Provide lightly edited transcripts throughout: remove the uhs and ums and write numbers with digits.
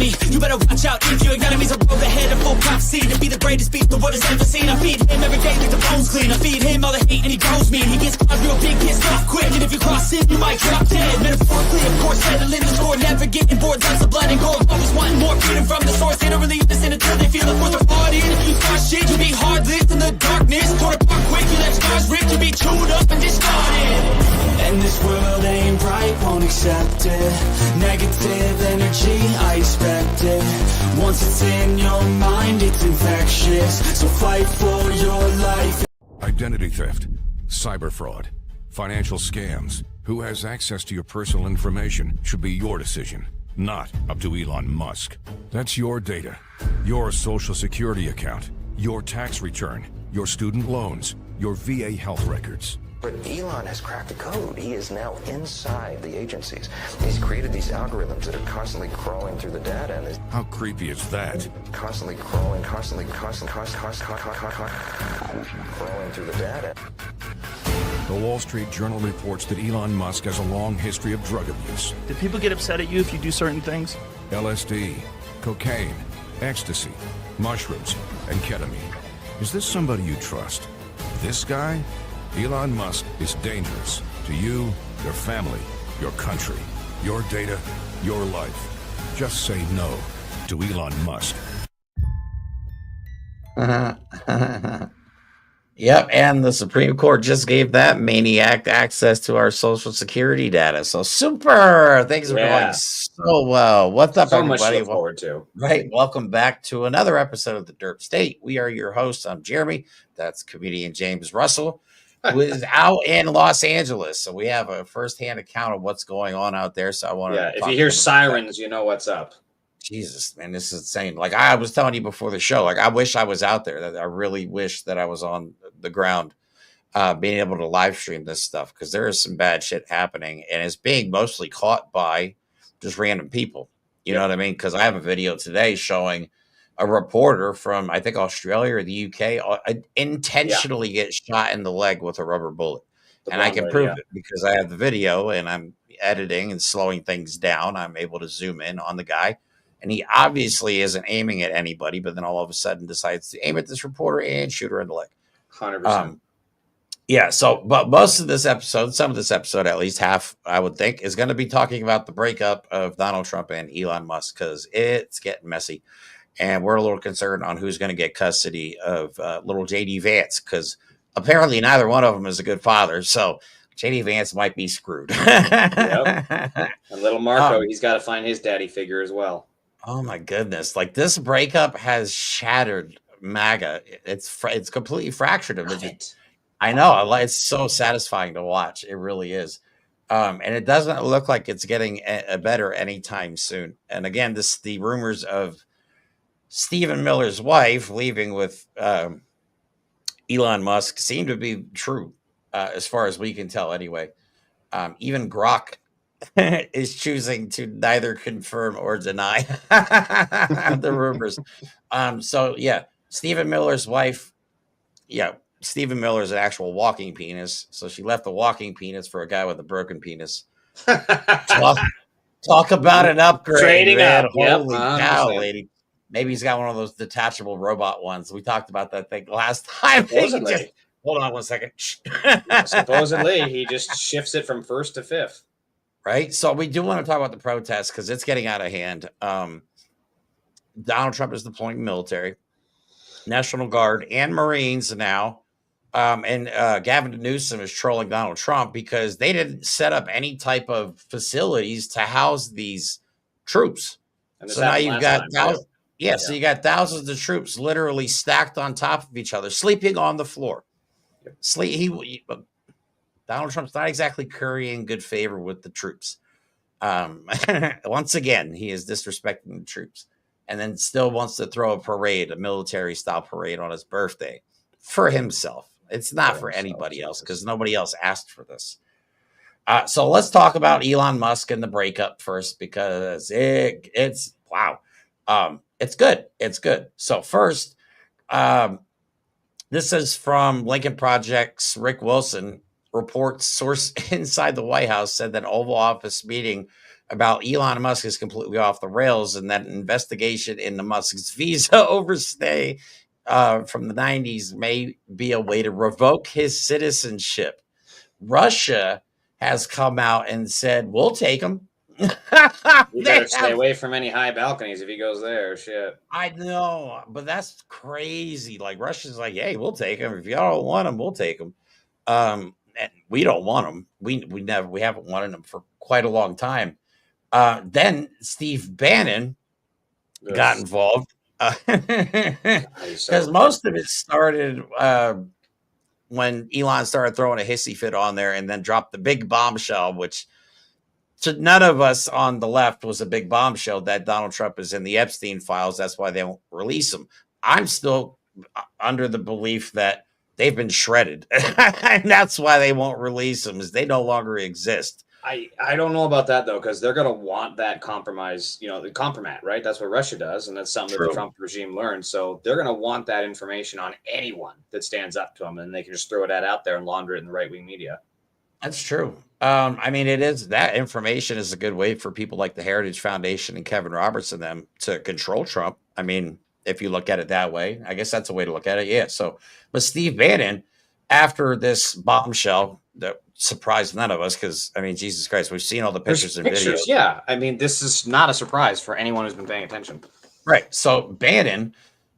enemy. You better watch out if your enemy's a road ahead of full prophecy to be the greatest beast the world has ever seen. I feed him every day like the bones clean. I feed him all the hate and he grows me. He gets caught real big, gets off quick, and if you cross him, you might drop dead. Metaphorically, of course, settling the score, never getting bored. That's the blood and gold. Always wanting more freedom from the source. They don't really listen until they feel the force of hard in. You start shit, you'll be hard lived in the darkness. Torn apart quick, you let scars rip, you'll be chewed up and discarded. And this world ain't right, won't accept it. Negative energy, I expect it. Once it's in your mind, it's infectious. So fight for your life. Identity theft, cyber fraud, financial scams. Who has access to your personal information should be your decision, not up to Elon Musk. That's your data, your social security account, your tax return, your student loans, your VA health records. But Elon has cracked the code. He is now inside the agencies. He's created these algorithms that are constantly crawling through the data, and How creepy is that? constantly crawling through the data. The Wall Street Journal reports that Elon Musk has a long history of drug abuse. Do people get upset at you if you do certain things? LSD, cocaine, ecstasy, mushrooms, and ketamine. Is this somebody you trust? This guy? Elon Musk is dangerous to you, your family, your country, your data, your life. Just say no to Elon Musk. Yep, and the Supreme Court just gave that maniac access to our social security data. So super! Things are going so well. What's up, So everybody? much to look forward to. Right, welcome back to another episode of the Derp State. We are your hosts. I'm Jeremy. That's comedian James Russell, who is out in Los Angeles. So we have a firsthand account of what's going on out there. So I want to If you hear sirens, you know what's up. Jesus, man, this is insane. Like I was telling you before the show, like I wish I was out there. I really wish that I was on the ground, being able to live stream this stuff, because there is some bad shit happening, and it's being mostly caught by just random people. You know what I mean? Because I have a video today showing a reporter from, I think, Australia or the UK intentionally get shot in the leg with a rubber bullet. And I can prove it because I have the video and I'm editing and slowing things down. I'm able to zoom in on the guy. And he obviously isn't aiming at anybody, but then all of a sudden decides to aim at this reporter and shoot her in the leg. 100%. Yeah. So, but most of this episode, some of this episode, at least half, I would think, is going to be talking about the breakup of Donald Trump and Elon Musk, because it's getting messy. And we're a little concerned on who's going to get custody of little JD Vance, because apparently neither one of them is a good father. So JD Vance might be screwed. Yep. And little Marco, he's got to find his daddy figure as well. Oh my goodness. Like this breakup has shattered MAGA. It's completely fractured him. I know. It's so satisfying to watch. It really is. And it doesn't look like it's getting better anytime soon. And again, the rumors of Stephen Miller's wife leaving with Elon Musk seem to be true, as far as we can tell anyway. Even Grok is choosing to neither confirm or deny the rumors. So yeah, Stephen Miller's wife, Stephen Miller's an actual walking penis. So she left the walking penis for a guy with a broken penis. Talk about an upgrade. Trading man. up. Yep, Holy cow, lady. Maybe he's got one of those detachable robot ones. We talked about that thing last time. Hold on one second. Supposedly, he just shifts it from first to fifth. Right. So we do want to talk about the protests because it's getting out of hand. Donald Trump is deploying military, National Guard, and Marines now. And Gavin Newsom is trolling Donald Trump because they didn't set up any type of facilities to house these troops. So now you've got thousands. So you got thousands of troops literally stacked on top of each other, sleeping on the floor. Donald Trump's not exactly currying good favor with the troops. Once again, he is disrespecting the troops, and then still wants to throw a military-style parade on his birthday for himself. It's not for anybody else because nobody else asked for this. So let's talk about Elon Musk and the breakup first, because it's wow. It's good. It's good. So first, this is from Lincoln Project's Rick Wilson. Reports source inside the White House said that Oval Office meeting about Elon Musk is completely off the rails, and that investigation into Musk's visa overstay from the 90s may be a way to revoke his citizenship. Russia has come out and said, we'll take him. You better stay away from any high balconies if he goes there. Shit. I know, but that's crazy. Like Russia's like, hey, we'll take him. If y'all don't want him, we'll take him. And we don't want him. We haven't wanted him for quite a long time. Then Steve Bannon got involved because most of it started when Elon started throwing a hissy fit on there and then dropped the big bombshell, which to none of us on the left was a big bombshell that Donald Trump is in the Epstein files. That's why they won't release him. I'm still under the belief that they've been shredded. And that's why they won't release them, is they no longer exist. I don't know about that, though, because they're going to want that compromise, the compromat, right? That's what Russia does, and that's something that the Trump regime learned. So they're going to want that information on anyone that stands up to them, and they can just throw that out there and launder it in the right-wing media. That's true. I mean, it is, that information is a good way for people like the Heritage Foundation and Kevin Roberts and them to control Trump. I mean, if you look at it that way, I guess that's a way to look at it. Yeah. So, but Steve Bannon, after this bombshell that surprised none of us, because I mean, Jesus Christ, we've seen all the pictures and videos. Yeah. I mean, this is not a surprise for anyone who's been paying attention. Right. So Bannon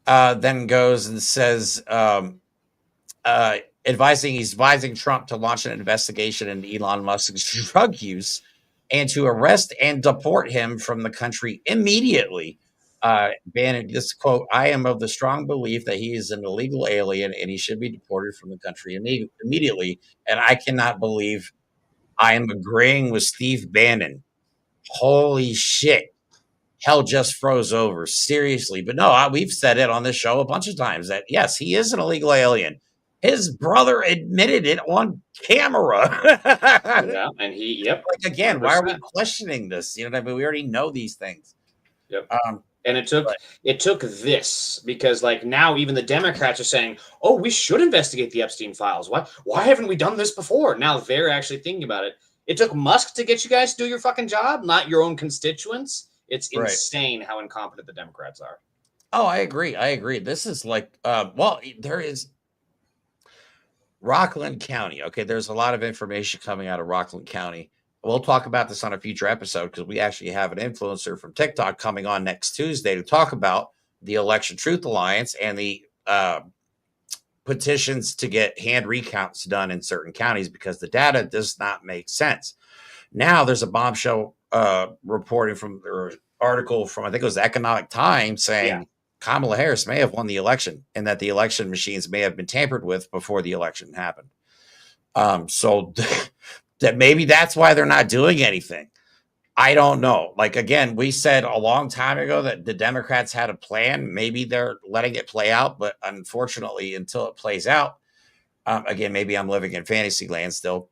then goes and says, he's advising Trump to launch an investigation into Elon Musk's drug use and to arrest and deport him from the country immediately. Bannon, this quote, I am of the strong belief that he is an illegal alien and he should be deported from the country immediately. And I cannot believe I am agreeing with Steve Bannon. Holy shit. Hell just froze over. Seriously. But no, we've said it on this show a bunch of times that, yes, he is an illegal alien. His brother admitted it on camera. Yeah, and like, again, 100%. Why are we questioning this? You know what I mean? We already know these things. Yep. And it took this because, like, now even the Democrats are saying, "Oh, we should investigate the Epstein files. Why haven't we done this before?" Now they're actually thinking about it. It took Musk to get you guys to do your fucking job, not your own constituents. It's insane how incompetent the Democrats are. Oh, I agree. This is like, there is Rockland County. Okay, there's a lot of information coming out of Rockland County. We'll talk about this on a future episode because we actually have an influencer from TikTok coming on next Tuesday to talk about the Election Truth Alliance and the petitions to get hand recounts done in certain counties because the data does not make sense. Now there's a bombshell reporting from or article from, I think it was the Economic Times, saying Kamala Harris may have won the election and that the election machines may have been tampered with before the election happened. So that maybe that's why they're not doing anything. I don't know. Like, again, we said a long time ago that the Democrats had a plan. Maybe they're letting it play out, but unfortunately, until it plays out, again, maybe I'm living in fantasy land still,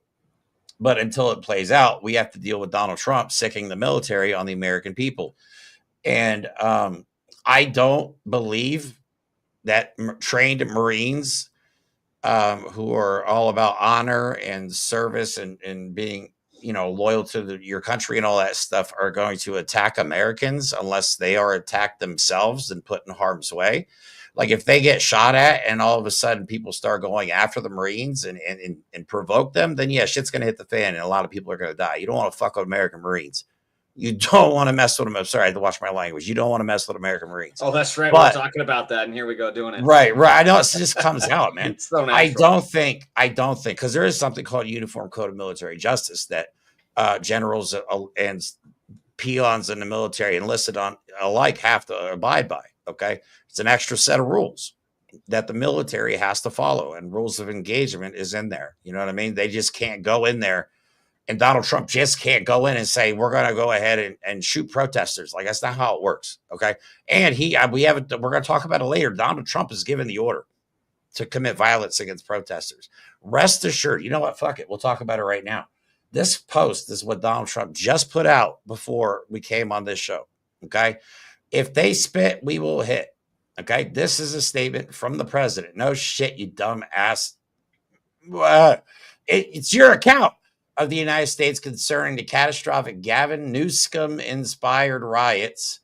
but until it plays out, we have to deal with Donald Trump sicking the military on the American people. And I don't believe that trained Marines who are all about honor and service and being, loyal to your country and all that stuff are going to attack Americans unless they are attacked themselves and put in harm's way. Like if they get shot at and all of a sudden people start going after the Marines and provoke them, then yeah, shit's going to hit the fan and a lot of people are going to die. You don't want to fuck with American Marines. You don't want to mess with them. I'm sorry, I had to watch my language. You don't want to mess with American Marines. Oh, that's right. We're talking about that, and here we go doing it. Right. I know it just comes out, man. It's so I don't think, because there is something called Uniform Code of Military Justice that generals and peons in the military enlisted on alike have to abide by. Okay, it's an extra set of rules that the military has to follow, and rules of engagement is in there. You know what I mean? They just can't go in there. And Donald Trump just can't go in and say, we're going to go ahead and shoot protesters. Like, that's not how it works. Okay. And we're going to talk about it later. Donald Trump has given the order to commit violence against protesters. Rest assured, you know what? Fuck it. We'll talk about it right now. This post is what Donald Trump just put out before we came on this show. Okay. If they spit, we will hit. Okay. This is a statement from the president. No shit, you dumb ass. It's your account. of the United States concerning the catastrophic Gavin Newsom-inspired riots,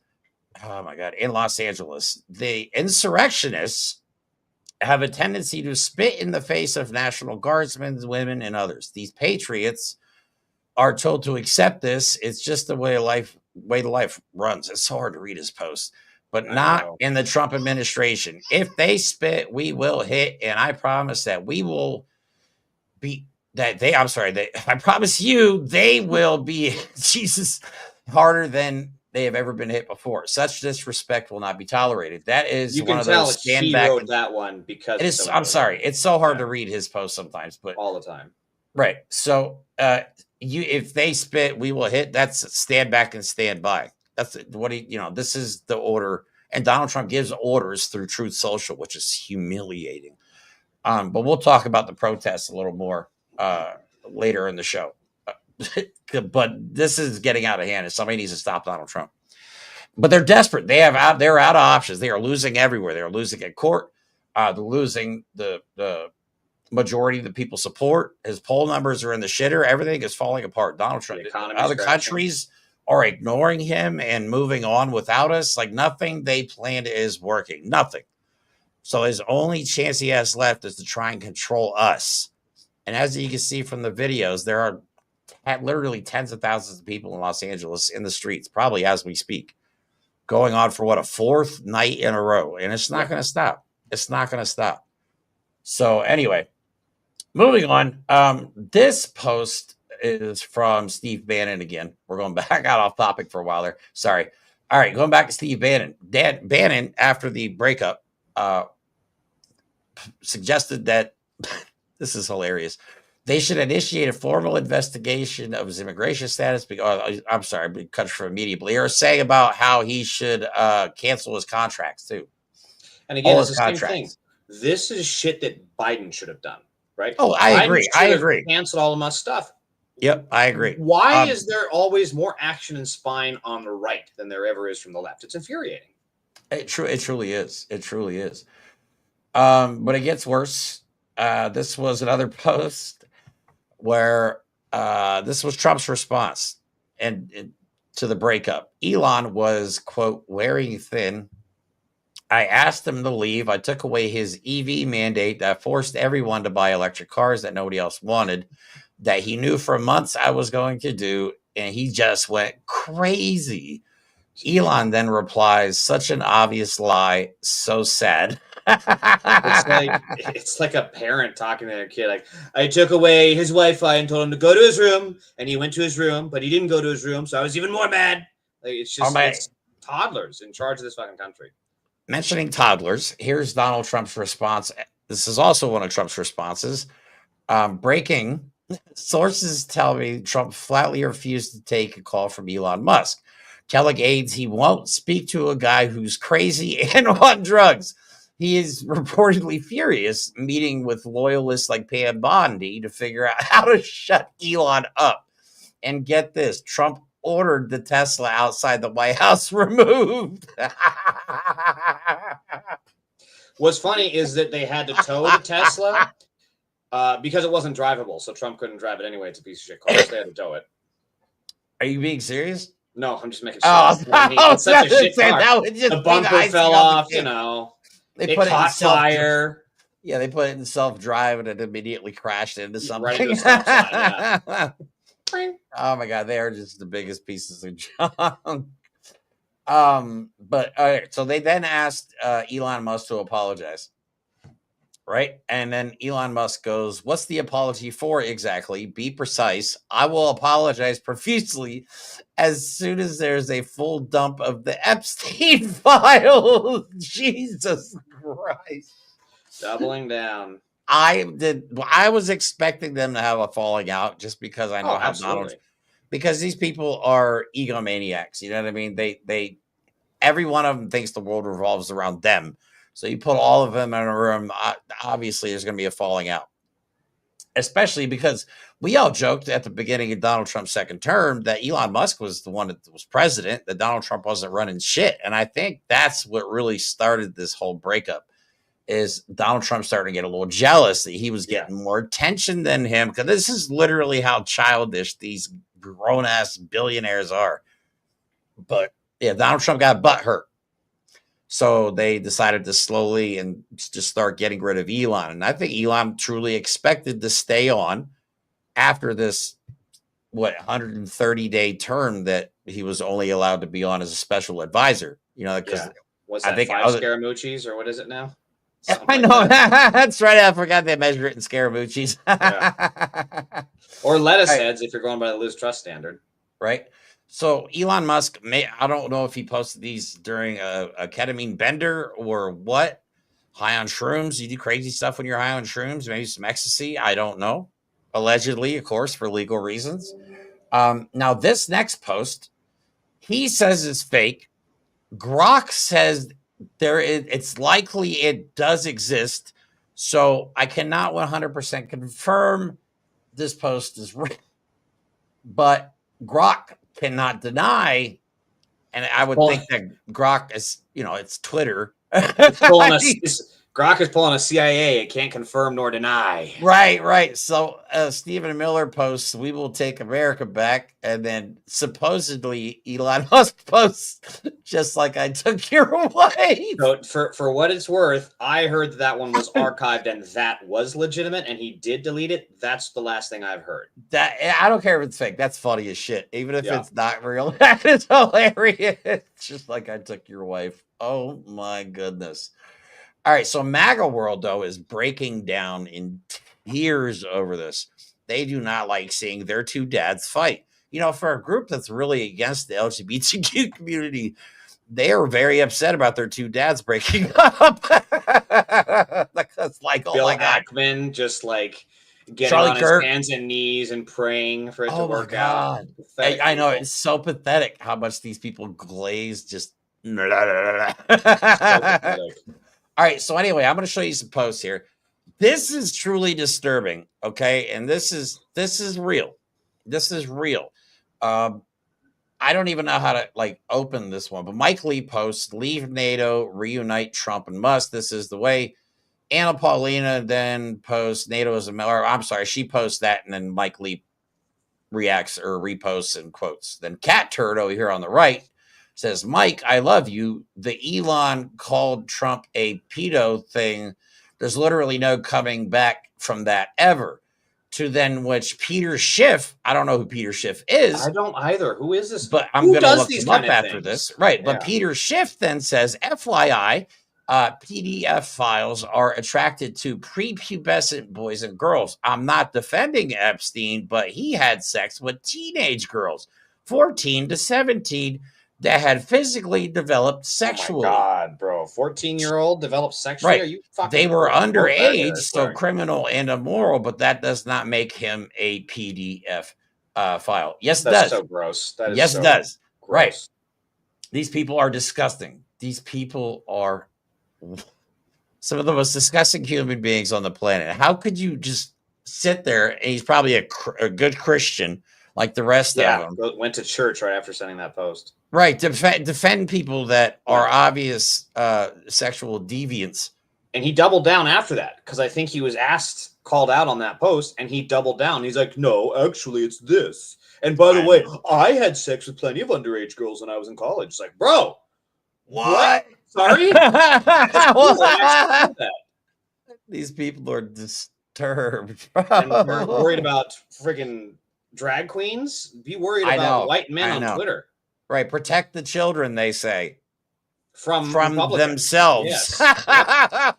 oh my God, in Los Angeles. The insurrectionists have a tendency to spit in the face of National Guardsmen, women, and others. These patriots are told to accept this. It's just the way the life runs. It's so hard to read his post, but not in the Trump administration. If they spit, we will hit, and I promise that we will be that they. I'm sorry. I promise you, they will be Jesus harder than they have ever been hit before. Such disrespect will not be tolerated. That is one of those stand back. He wrote that one because it is. I'm sorry. It's so hard to read his post sometimes, but all the time. Right. So, if they spit, we will hit. That's stand back and stand by. That's what this is the order. And Donald Trump gives orders through Truth Social, which is humiliating. But we'll talk about the protests a little more later in the show. But this is getting out of hand, and somebody needs to stop Donald Trump. But they're desperate. They're out of options. They are losing everywhere. They're losing at court. They're losing the majority of the people support. His poll numbers are in the shitter. Everything is falling apart. Donald Trump. Other countries are ignoring him and moving on without us. Like nothing they planned is working. Nothing. So his only chance he has left is to try and control us. And as you can see from the videos, there are literally tens of thousands of people in Los Angeles in the streets, probably as we speak, going on for a fourth night in a row. And it's not going to stop. It's not going to stop. So anyway, moving on. This post is from Steve Bannon again. We're going back out off topic for a while there. Sorry. All right, going back to Steve Bannon. Bannon, after the breakup, suggested that this is hilarious. They should initiate a formal investigation of his immigration status. I'm sorry, cut from immediately. They were saying about how he should cancel his contracts too. And again, it's the same thing. This is shit that Biden should have done, right? Oh, I agree. I agree. Canceled all of Musk's stuff. Yep, I agree. Why is there always more action and spine on the right than there ever is from the left? It's infuriating. It truly is. It truly is. But it gets worse. This was another post where this was Trump's response and to the breakup. Elon was, quote, wearing thin. I asked him to leave. I took away his EV mandate that forced everyone to buy electric cars that nobody else wanted, that he knew for months I was going to do, and he just went crazy. Elon then replies, such an obvious lie, so sad. It's like a parent talking to their kid. Like, I took away his Wi-Fi and told him to go to his room, and he went to his room, but he didn't go to his room, so I was even more mad. Like, it's just it's toddlers in charge of this fucking country. Mentioning toddlers, here's Donald Trump's response. This is also one of Trump's responses. Breaking sources tell me Trump flatly refused to take a call from Elon Musk, telling aides he won't speak to a guy who's crazy and on drugs. He is reportedly furious, meeting with loyalists like Pam Bondi to figure out how to shut Elon up. And get this, Trump ordered the Tesla outside the White House removed. What's funny is that they had to tow the Tesla because it wasn't drivable, so Trump couldn't drive it anyway. It's a piece of shit car, so they had to tow it. Are you being serious? No, I'm just making sure. It's such a shit car. The bumper fell off, you know. They put caught fire. Yeah, they put it in self-drive and it immediately crashed into something. Right into stop sign, yeah. Oh my God, they are just the biggest pieces of junk. But all right, so they then asked Elon Musk to apologize, right? And then Elon Musk goes, "What's the apology for exactly? Be precise. I will apologize profusely as soon as there's a full dump of the Epstein files." Jesus Christ! Doubling down. I was expecting them to have a falling out just because I know how Donald, because these people are egomaniacs. You know what I mean? They every one of them thinks the world revolves around them. So you put all of them in a room, obviously there's going to be a falling out. Especially because we all joked at the beginning of Donald Trump's second term that Elon Musk was the one that was president, that Donald Trump wasn't running shit. And I think that's what really started this whole breakup. is Donald Trump starting to get a little jealous that he was getting more attention than him, because this is literally how childish these grown-ass billionaires are. But yeah, Donald Trump got butt hurt. So they decided to slowly and just start getting rid of Elon. And I think Elon truly expected to stay on after this, 130-day term that he was only allowed to be on as a special advisor. Because was that I think 5 Scaramucci's, or what is it now? I know. That's right. I forgot they measure it in Scaramucci's. Or lettuce heads if you're going by the Liz Truss standard. Right. So Elon Musk I don't know if he posted these during a ketamine bender or what. High on shrooms. You do crazy stuff when you're high on shrooms, maybe some ecstasy. I don't know. Allegedly, of course, for legal reasons. Now, this next post, he says is fake. Grok says it's likely it does exist. So I cannot 100% confirm this post is real. But Grok cannot deny, and I would think that Grok is, it's Twitter. Grok is pulling a CIA. It can't confirm nor deny. Right. So Stephen Miller posts, "We will take America back," and then supposedly Elon Musk posts, "Just like I took your wife." So for what it's worth, I heard that one was archived and that was legitimate, and he did delete it. That's the last thing I've heard. I don't care if it's fake. That's funny as shit. Even if it's not real, that is hilarious. Just like I took your wife. Oh my goodness. All right, so MAGA world, though, is breaking down in tears over this. They do not like seeing their two dads fight. For a group that's really against the LGBTQ community, they are very upset about their two dads breaking up. Because, Bill Ackman just getting Charlie on Kirk. His hands and knees and praying for it to work out. I know, it's so pathetic how much these people glaze just. All right, so anyway, I'm going to show you some posts here. This is truly disturbing, okay? And this is real. This is real. I don't even know how to open this one, but Mike Lee posts, "Leave NATO, reunite Trump and Musk. This is the way." Anna Paulina then posts, "NATO is I'm sorry, she posts that, and then Mike Lee reacts or reposts and quotes. Then Cat Turd over here on the right says, "Mike, I love you. The Elon called Trump a pedo thing. There's literally no coming back from that ever." To then which Peter Schiff, I don't know who Peter Schiff is. I don't either. Who is this? But I'm going to look him up after this. Right. Yeah. But Peter Schiff then says, "FYI, PDF files are attracted to prepubescent boys and girls. I'm not defending Epstein, but he had sex with teenage girls, 14 to 17. That had physically developed sexually." Oh my God, bro. 14-year-old developed sexually? Right. Are you fucking They were underage, so criminal and immoral, but that does not make him a PDF file. Yes, it does. So gross. That is yes, so it does. Gross. Right. These people are disgusting. These people are some of the most disgusting human beings on the planet. How could you just sit there, and he's probably a good Christian like the rest of them. Went to church right after sending that post. Right. Defend people that are obvious sexual deviants. And he doubled down after that, because I think he was called out on that post, and he doubled down. He's like, "No, actually, it's this. And by the way, I had sex with plenty of underage girls when I was in college." It's like, bro, what? Sorry? These people are disturbed. And we're worried about friggin' drag queens. Be worried about white men on Twitter. Right. Protect the children, they say. From themselves. Yes.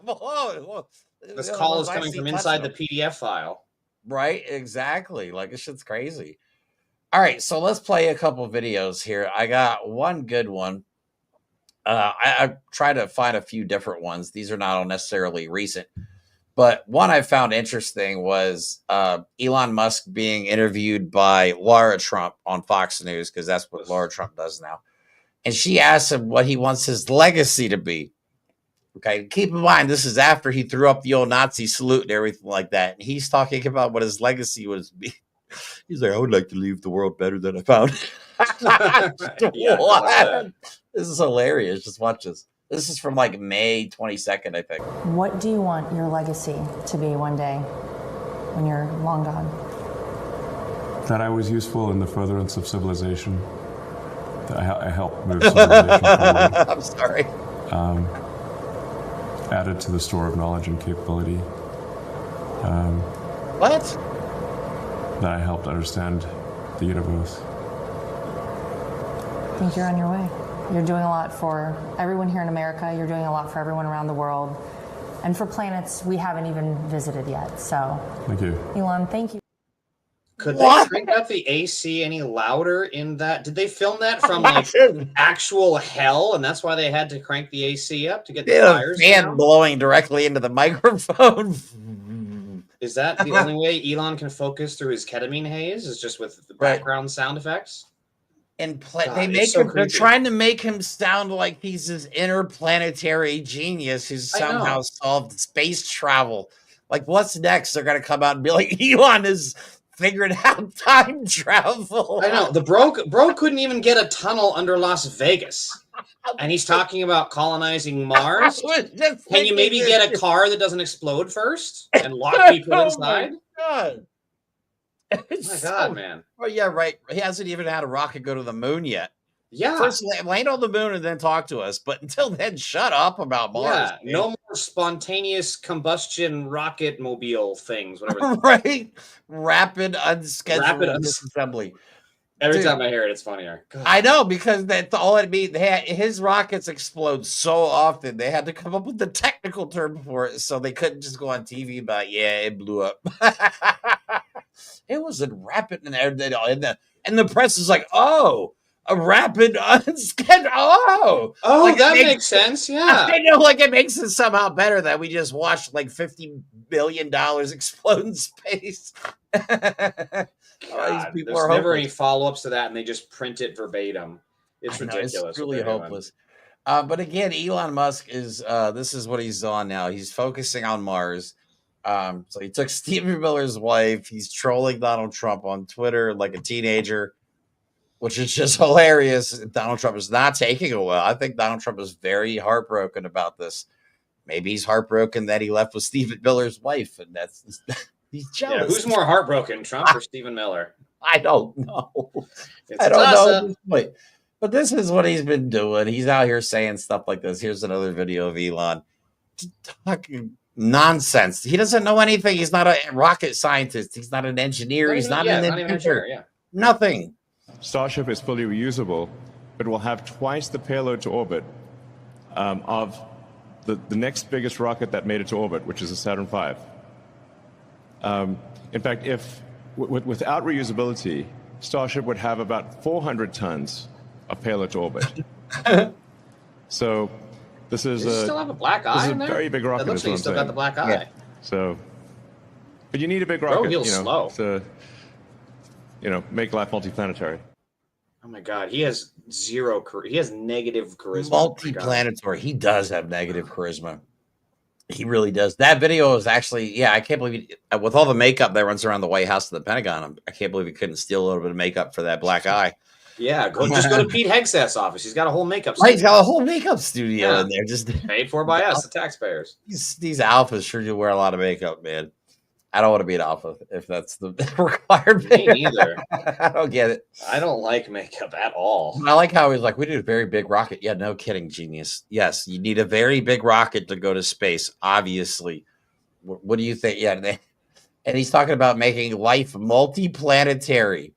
Whoa. This call is coming from inside the PDF file. Right, exactly. This shit's crazy. All right, so let's play a couple videos here. I got one good one. I try to find a few different ones. These are not all necessarily recent. But one I found interesting was Elon Musk being interviewed by Laura Trump on Fox News, because that's what Laura Trump does now. And she asked him what he wants his legacy to be. Okay, keep in mind, this is after he threw up the old Nazi salute and everything like that. And he's talking about what his legacy was be. He's like, "I would like to leave the world better than I found it." What? This is hilarious. Just watch this. This is from like May 22nd, I think. What do you want your legacy to be one day when you're long gone? That I was useful in the furtherance of civilization. That I helped move civilization forward. I'm sorry. Added to the store of knowledge and capability. What? That I helped understand the universe. I think you're on your way. You're doing a lot for everyone here in America. You're doing a lot for everyone around the world. And for planets we haven't even visited yet. So, Thank you. Elon, thank you. Could they crank up the AC any louder in that? Did they film that from like actual hell, and that's why they had to crank the AC up to get the fires fan down? blowing directly into the microphone. Is that the only way Elon can focus through his ketamine haze? Is just with the background sound effects? And God, they make so him. They're creepy. trying to make him sound like he's this interplanetary genius who's I know. somehow solved space travel. Like, what's next? They're gonna come out and be like, Elon is figured out time travel. I know. The bro couldn't even get a tunnel under Las Vegas. And he's talking about colonizing Mars. Can you maybe get a car that doesn't explode first and lock people inside? God. Oh my God, man. Oh yeah, right. He hasn't even had a rocket go to the moon yet. Yeah. First land on the moon and then talk to us. But until then, shut up about Mars. Yeah, no more spontaneous combustion rocket mobile things, whatever. Right? Rapid unscheduled disassembly. Every time I hear it, it's funnier. God. I know, because that's all it means. His rockets explode so often. They had to come up with the technical term for it, so they couldn't just go on TV about, yeah, it blew up. It was a rapid, and the press is like, oh, a rapid unscheduled. Oh, like that makes sense. Yeah, I know, like it makes it somehow better that we just watched like $50 billion explode in space. God, there's never any follow-ups to that, and they just print it verbatim. It's ridiculous. It's really hopeless. But again, Elon Musk is this is what he's on now. He's focusing on Mars. So he took Stephen Miller's wife. He's trolling Donald Trump on Twitter like a teenager, which is just hilarious. Donald Trump is not taking it well. I think Donald Trump is very heartbroken about this. Maybe he's heartbroken that he left with Stephen Miller's wife, and that's he's jealous. Yeah, who's more heartbroken, Trump or Stephen Miller? I don't know. It's I don't know at this point. But this is what he's been doing. He's out here saying stuff like this. Here's another video of Elon talking nonsense. He doesn't know anything. He's not a rocket scientist. He's not an engineer. He's not an inventor. Yeah. Nothing. Starship is fully reusable, but will have twice the payload to orbit of the next biggest rocket that made it to orbit, which is the Saturn V. In fact, without reusability, Starship would have about 400 tons of payload to orbit. So this is still have a black eye. This is in a there? very big rocket. That looks like you still got the black eye. Yeah. So, but you need a big rocket, slow. to make life multiplanetary. Oh my God, he has zero. He has negative charisma. Multiplanetary. He does have negative charisma. He really does. That video is actually, I can't believe with all the makeup that runs around the White House and the Pentagon, I can't believe he couldn't steal a little bit of makeup for that black eye. Yeah, just go to Pete Hegseth's office. He's got a whole makeup studio. He's got a whole makeup studio in there. Just paid for by us, the taxpayers. These alphas sure do wear a lot of makeup, man. I don't want to be an alpha if that's the requirement. Me neither. I don't get it. I don't like makeup at all. I like how he's like, we need a very big rocket. Yeah, no kidding, genius. Yes, you need a very big rocket to go to space, obviously. What do you think? Yeah, and he's talking about making life multiplanetary.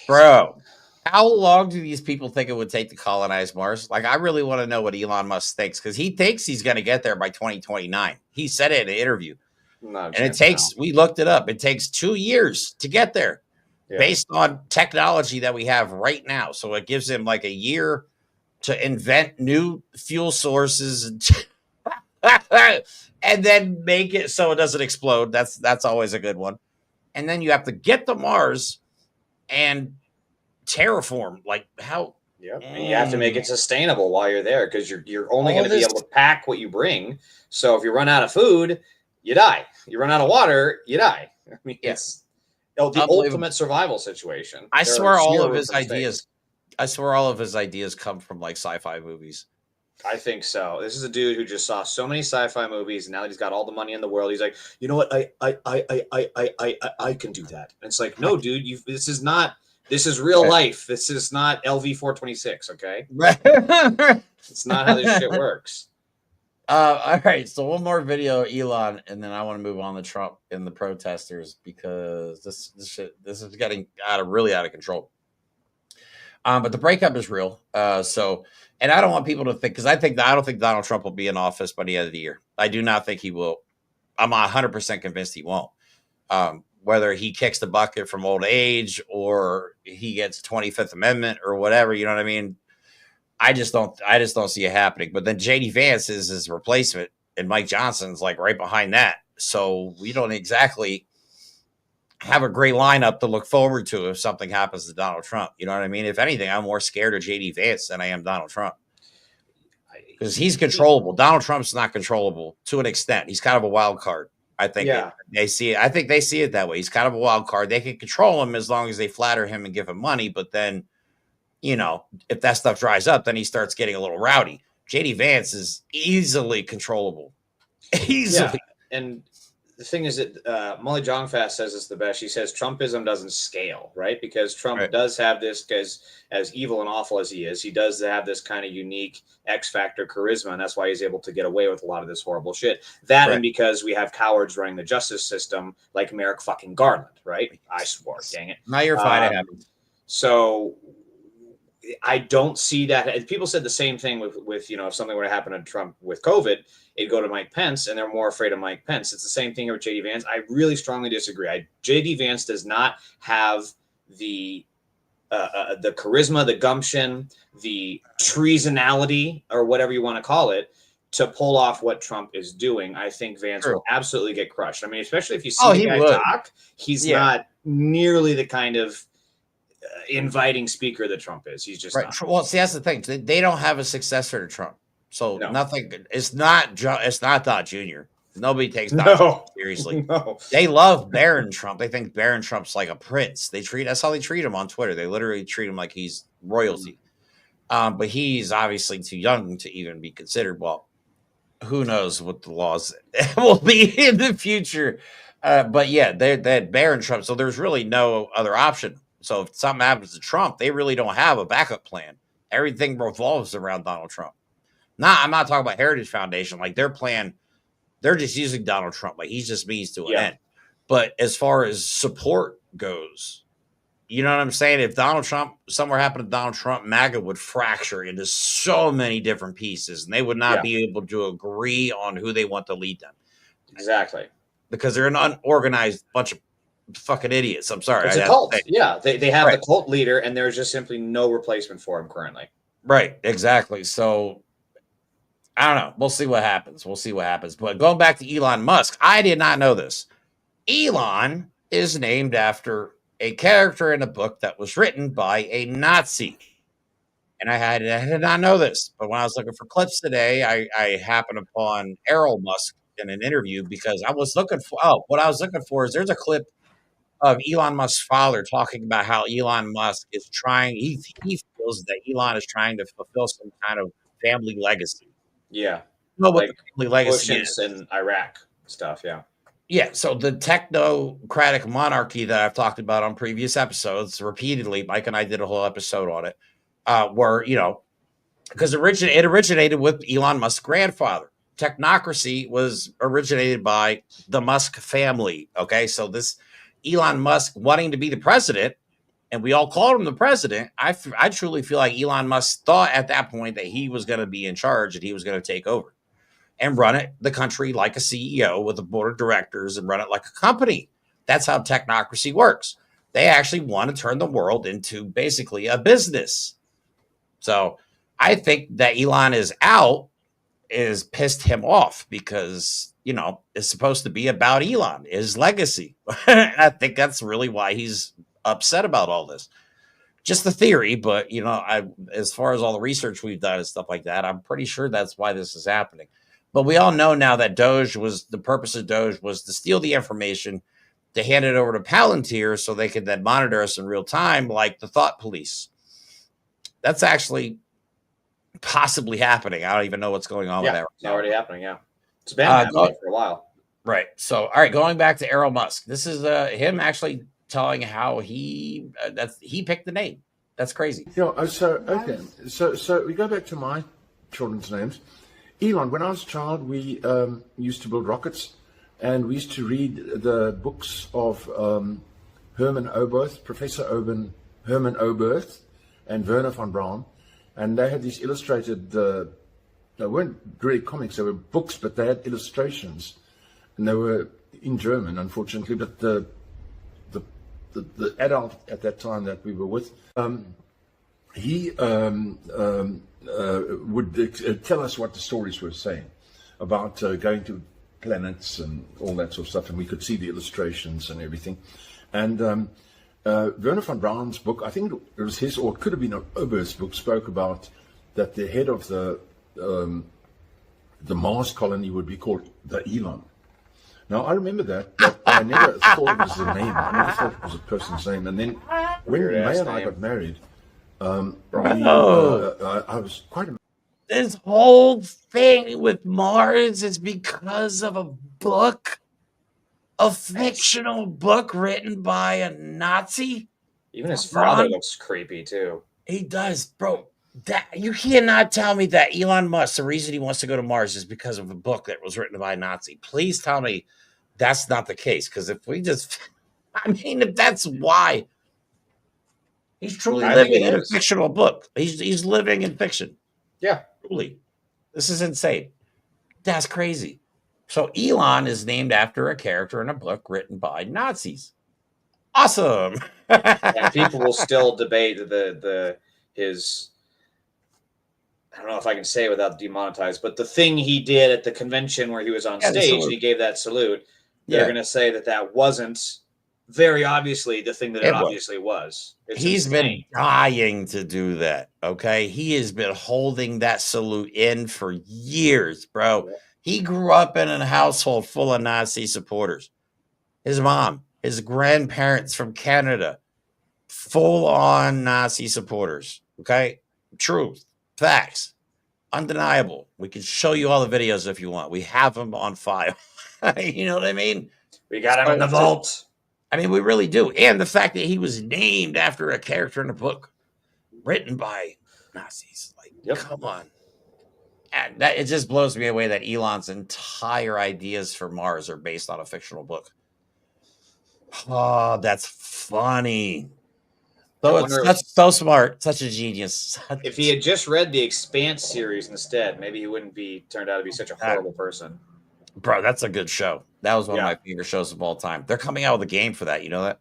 Bro, how long do these people think it would take to colonize Mars? Like, I really want to know what Elon Musk thinks, because he thinks he's going to get there by 2029. He said it in an interview. And it takes, we looked it up, it takes 2 years to get there based on technology that we have right now. So it gives him like a year to invent new fuel sources and then make it so it doesn't explode. That's always a good one. And then you have to get to Mars and terraform. Like how? Yep. And you have to make it sustainable while you're there, because you're only going to be able to pack what you bring. So if you run out of food, you die. You run out of water, you die. I mean, it's the ultimate survival situation. I swear all of his ideas come from like sci-fi movies. I think so. This is a dude who just saw so many sci-fi movies, and now that he's got all the money in the world, he's like, you know what? I can do that. And it's like, no, dude, this is not. This is real life. This is not LV 426. Okay, Right. it's not how this shit works. All right, so one more video, Elon, and then I want to move on to Trump and the protesters because this is getting really out of control. But the breakup is real. And I don't want people to think, because I don't think Donald Trump will be in office by the end of the year. I do not think he will. I'm 100% convinced he won't. Whether he kicks the bucket from old age or he gets 25th Amendment or whatever, you know what I mean? I just don't see it happening. But then JD Vance is his replacement, and Mike Johnson's like right behind that. So we don't exactly have a great lineup to look forward to if something happens to Donald Trump. You know what I mean? If anything, I'm more scared of JD Vance than I am Donald Trump. Because he's controllable. Donald Trump's not controllable to an extent. He's kind of a wild card. I think they see it. I think they see it that way. He's kind of a wild card. They can control him as long as they flatter him and give him money. But then, you know, if that stuff dries up, then he starts getting a little rowdy. JD Vance is easily controllable. Easily. Yeah. And the thing is that Molly Jongfast says it's the best. She says Trumpism doesn't scale, right? Because Trump does have this, as evil and awful as he is, he does have this kind of unique X factor charisma, and that's why he's able to get away with a lot of this horrible shit. And because we have cowards running the justice system like Merrick fucking Garland, right? I swore, dang it. Now you're fine. It happens. So I don't see that. People said the same thing with you know, if something were to happen to Trump with COVID, it'd go to Mike Pence, and they're more afraid of Mike Pence. It's the same thing here with JD Vance. I really strongly disagree. JD Vance does not have the charisma, the gumption, the treasonality, or whatever you want to call it, to pull off what Trump is doing. I think Vance will absolutely get crushed. I mean, especially if you see the guy talk, he's not nearly the kind of inviting speaker that Trump is. He's just not. Well, see, that's the thing. They don't have a successor to Trump, so nothing. It's not Dot Jr. Nobody takes Dot Jr. seriously. They love Barron Trump. They think Barron Trump's like a prince. That's how they treat him on Twitter. They literally treat him like he's royalty. But he's obviously too young to even be considered. Well, who knows what the laws will be in the future. But yeah, they're Barron Trump. So there's really no other option. So if something happens to Trump, they really don't have a backup plan. Everything revolves around Donald Trump. I'm not talking about Heritage Foundation. Like their plan, they're just using Donald Trump. Like he's just means to an end. But as far as support goes, you know what I'm saying? If somewhere happened to Donald Trump, MAGA would fracture into so many different pieces, and they would not be able to agree on who they want to lead them. Exactly. Because they're an unorganized bunch of fucking idiots. I'm sorry. It's a cult. Yeah, they have the cult leader, and there's just simply no replacement for him currently. Right, exactly. So I don't know. We'll see what happens. But going back to Elon Musk, I did not know this. Elon is named after a character in a book that was written by a Nazi. And I did not know this. But when I was looking for clips today, I happened upon Errol Musk in an interview because I was looking for is there's a clip of Elon Musk's father talking about how Elon Musk is trying, he feels that Elon is trying to fulfill some kind of family legacy. Yeah. What the family legacy is in Iraq stuff, Yeah, so the technocratic monarchy that I've talked about on previous episodes repeatedly, Mike and I did a whole episode on it, where, you know, because it originated with Elon Musk's grandfather. Technocracy was originated by the Musk family, okay? So this Elon Musk wanting to be the president, and we all called him the president. I truly feel like Elon Musk thought at that point that he was going to be in charge and he was going to take over and run the country like a CEO with a board of directors and run it like a company. That's how technocracy works. They actually want to turn the world into basically a business. So I think that Elon is pissed him off because, you know, it's supposed to be about Elon, his legacy. I think that's really why he's upset about all this. Just the theory, but, you know, as far as all the research we've done and stuff like that, I'm pretty sure that's why this is happening. But we all know now that the purpose of Doge was to steal the information, to hand it over to Palantir so they could then monitor us in real time, like the thought police. That's actually possibly happening. I don't even know what's going on with that. It's already happening. Yeah, it's been happening for a while. Right. So, all right, going back to Elon Musk. This is him actually telling how he picked the name. That's crazy. Yeah. So we go back to my children's names. Elon. When I was a child, we used to build rockets, and we used to read the books of Herman Oberth, Professor Herman Oberth, and Werner von Braun, and they had these illustrated. They weren't really comics; they were books, but they had illustrations, and they were in German, unfortunately. But the adult at that time that we were with, he would tell us what the stories were saying about going to planets and all that sort of stuff, and we could see the illustrations and everything. And Werner von Braun's book, I think it was his, or it could have been Oberth's book, spoke about that the head of the Mars colony would be called the Elon. Now, I remember that, but I never thought it was a name. I never thought it was a person's name. And then when May and I got married, I was quite amazed. This whole thing with Mars is because of a book, a fictional book written by a Nazi. Even his father looks creepy too. He does, bro. That you cannot tell me that Elon Musk, the reason he wants to go to Mars is because of a book that was written by a Nazi. Please tell me that's not the case. Because if we just, if that's why, he's truly living in a fictional book. He's living in fiction. Yeah. Truly. This is insane. That's crazy. So Elon is named after a character in a book written by Nazis. Awesome. And people will still debate his, I don't know if I can say it without demonetized, but the thing he did at the convention where he was on stage and he gave that salute, they're going to say that wasn't very obviously the thing that it obviously was. He's been dying to do that, okay? He has been holding that salute in for years, bro. Yeah. He grew up in a household full of Nazi supporters. His mom, his grandparents from Canada, full-on Nazi supporters, okay? Truth, facts, undeniable. We can show you all the videos if you want. We have them on file. You know what I mean? We got him in the vault. I mean, we really do. And the fact that he was named after a character in a book written by Nazis. Like, come on. And that it just blows me away that Elon's entire ideas for Mars are based on a fictional book. Oh, that's funny. So it's so smart, such a genius. If he had just read the Expanse series instead, maybe he wouldn't be turned out to be such a horrible person. Bro, that's a good show. That was one of my favorite shows of all time. They're coming out with a game for that. You know that?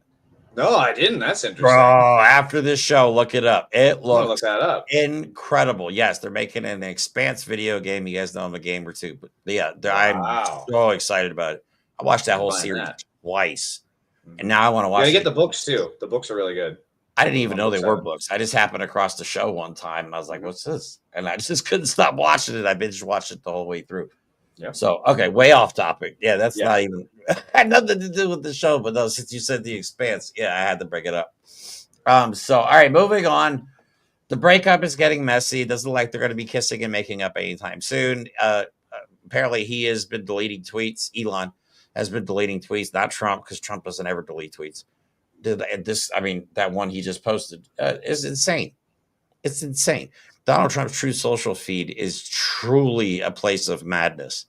No, I didn't. That's interesting. Bro, after this show, look it up. It looks look that up. Incredible. Yes, they're making an Expanse video game. You guys know I'm a gamer too. But yeah, I'm so excited about it. I watched that whole series twice. And now I want to watch it. You gotta get the books too. The books are really good. I didn't even know they were books. I just happened across the show one time and I was like, what's this? And I just couldn't stop watching it. I binge watched it the whole way through. Yeah. So, okay, way off topic. Yeah, that's not even had nothing to do with the show, but no, since you said the Expanse, I had to bring it up. So, all right, moving on. The breakup is getting messy. It doesn't look like they're going to be kissing and making up anytime soon. Apparently, he has been deleting tweets. Elon has been deleting tweets, not Trump, because Trump doesn't ever delete tweets. That one he just posted is insane. It's insane. Donald Trump's True Social feed is truly a place of madness.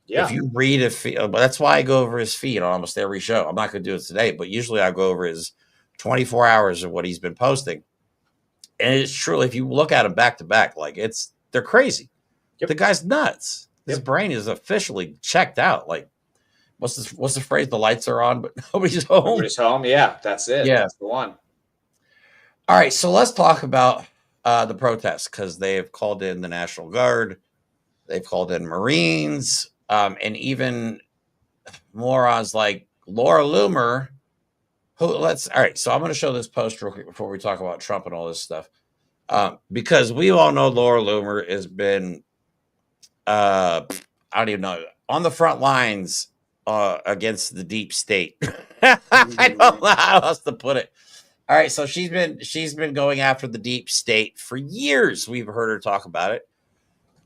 Yeah. If you read a feed, that's why I go over his feed on almost every show. I'm not going to do it today, but usually I go over his 24 hours of what he's been posting. And it's truly, if you look at him back to back, they're crazy. Yep. The guy's nuts. His brain is officially checked out. Like, what's the phrase? The lights are on, but nobody's home. Nobody's home. Yeah, that's it. Yeah. That's the one. All right. So let's talk about the protests, because they've called in the National Guard. They've called in Marines. And even morons like Laura Loomer, all right, so I'm going to show this post real quick before we talk about Trump and all this stuff. Because we all know Laura Loomer has been, I don't even know, on the front lines against the deep state. I don't know how else to put it. All right, so she's been going after the deep state for years. We've heard her talk about it,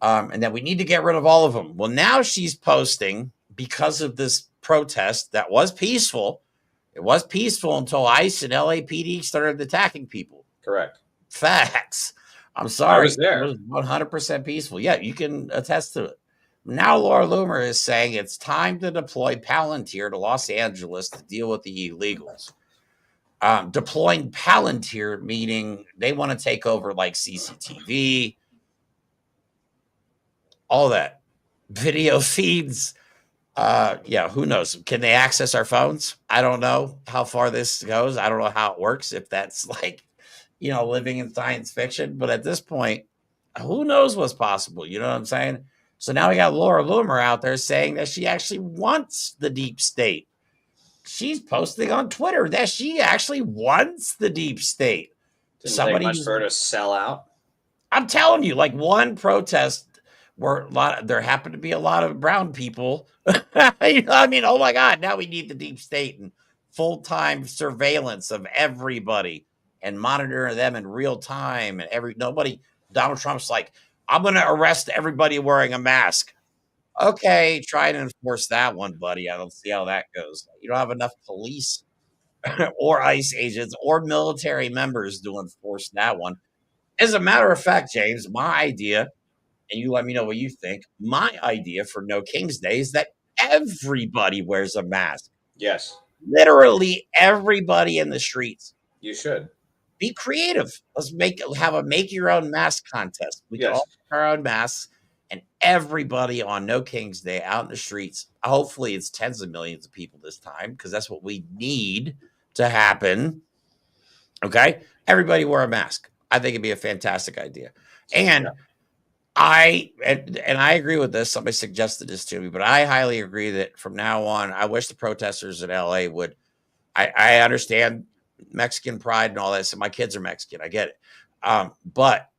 and that we need to get rid of all of them. Well, now she's posting because of this protest that was peaceful. It was peaceful until ICE and LAPD started attacking people. Correct. Facts. I'm sorry. I was there. It was 100% peaceful. Yeah, you can attest to it. Now Laura Loomer is saying it's time to deploy Palantir to Los Angeles to deal with the illegals. Deploying Palantir, meaning they want to take over like CCTV, all that, video feeds. Yeah, who knows? Can they access our phones? I don't know how far this goes. I don't know how it works. If that's like, living in science fiction, but at this point, who knows what's possible? You know what I'm saying? So now we got Laura Loomer out there saying that she actually wants the deep state. She's posting on Twitter that she actually wants the deep state. Didn't take much for her to sell out. I'm telling you, like one protest where there happened to be a lot of brown people. I mean, oh my God, now we need the deep state and full-time surveillance of everybody and monitor them in real time. And Donald Trump's like, I'm going to arrest everybody wearing a mask. Okay, try and enforce that one, buddy. I don't see how that goes. You don't have enough police or ICE agents or military members to enforce that one. As a matter of fact, James, my idea, and you let me know what you think, my idea for No King's Day is that everybody wears a mask. Yes. Literally everybody in the streets. You should. Be creative. Let's have a make your own mask contest. We can all make our own masks. And everybody on No King's Day out in the streets, hopefully it's tens of millions of people this time, because that's what we need to happen. Okay? Everybody wear a mask. I think it'd be a fantastic idea. And I agree with this. Somebody suggested this to me, but I highly agree that from now on, I wish the protesters in LA would. I understand Mexican pride and all that. So my kids are Mexican. I get it. But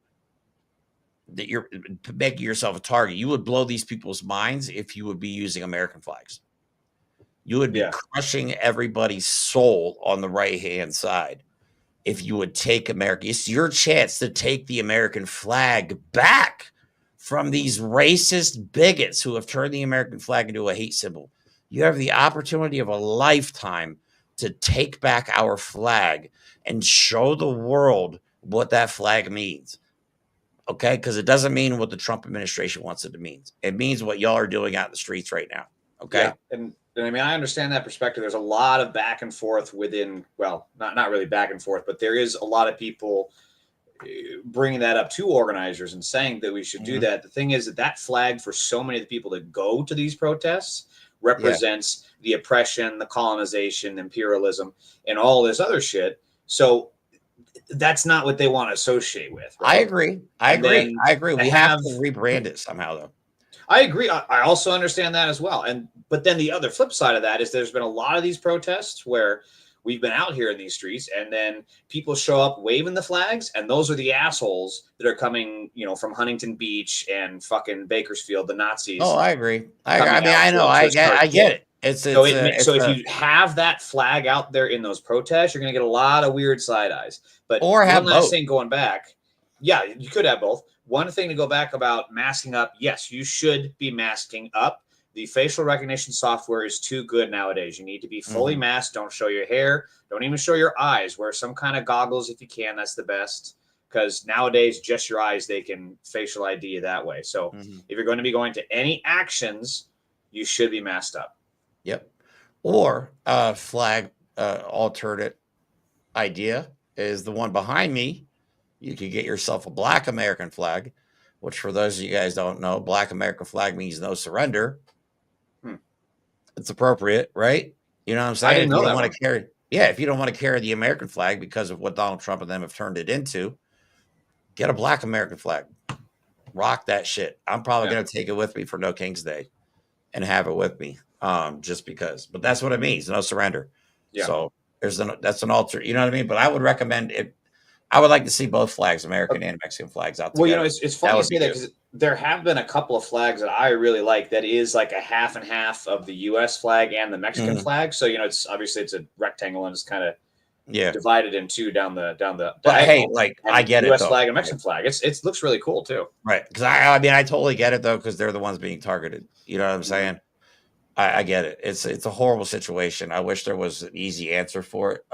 that you're making yourself a target. You would blow these people's minds if you would be using American flags. You would be crushing everybody's soul on the right-hand side if you would take America. It's your chance to take the American flag back from these racist bigots who have turned the American flag into a hate symbol. You have the opportunity of a lifetime to take back our flag and show the world what that flag means. Okay, because it doesn't mean what the Trump administration wants it to mean. It means what y'all are doing out in the streets right now. Okay, yeah. And I mean, I understand that perspective. There's a lot of back and forth within. Well, not really back and forth, but there is a lot of people bringing that up to organizers and saying that we should do that. The thing is that flag for so many of the people that go to these protests represents the oppression, the colonization, imperialism, and all this other shit. So that's not what they want to associate with. Right? I agree. We have to rebrand it somehow, though. I agree. I also understand that as well. But then the other flip side of that is there's been a lot of these protests where we've been out here in these streets and then people show up waving the flags, and those are the assholes that are coming, from Huntington Beach and fucking Bakersfield, the Nazis. Oh, I agree. I know. I get it. So if you have that flag out there in those protests, you're going to get a lot of weird side eyes. But or have one last both. thing going back. Yeah, you could have both. One thing to go back about masking up. Yes, you should be masking up. The facial recognition software is too good nowadays. You need to be fully masked. Don't show your hair. Don't even show your eyes. Wear some kind of goggles if you can. That's the best. Because nowadays, just your eyes, they can facial ID you that way. So if you're going to be going to any actions, you should be masked up. Yep. Or flag alternate idea is the one behind me. You could get yourself a black American flag, which for those of you guys don't know, black American flag means no surrender. It's appropriate, right? You know what I'm saying? I didn't know that. If you don't want to carry the American flag because of what Donald Trump and them have turned it into, get a black American flag. Rock that shit. I'm probably going to take it with me for No King's Day and have it with me. Just because, but that's what it means. No surrender. Yeah. So that's an alter, you know what I mean? But I would recommend it. I would like to see both flags, American and Mexican flags out together. Well, it's funny you say that because there have been a couple of flags that I really like that is like a half and half of the U.S. flag and the Mexican flag. So, it's obviously it's a rectangle and it's kind of Yeah. divided in two down the But hey, diagonal. like And I get US it though. flag and Mexican flag. It looks really cool too. Right. Because I mean I totally get it though, because they're the ones being targeted. You know what I'm saying? I get it. It's a horrible situation. I wish there was an easy answer for it.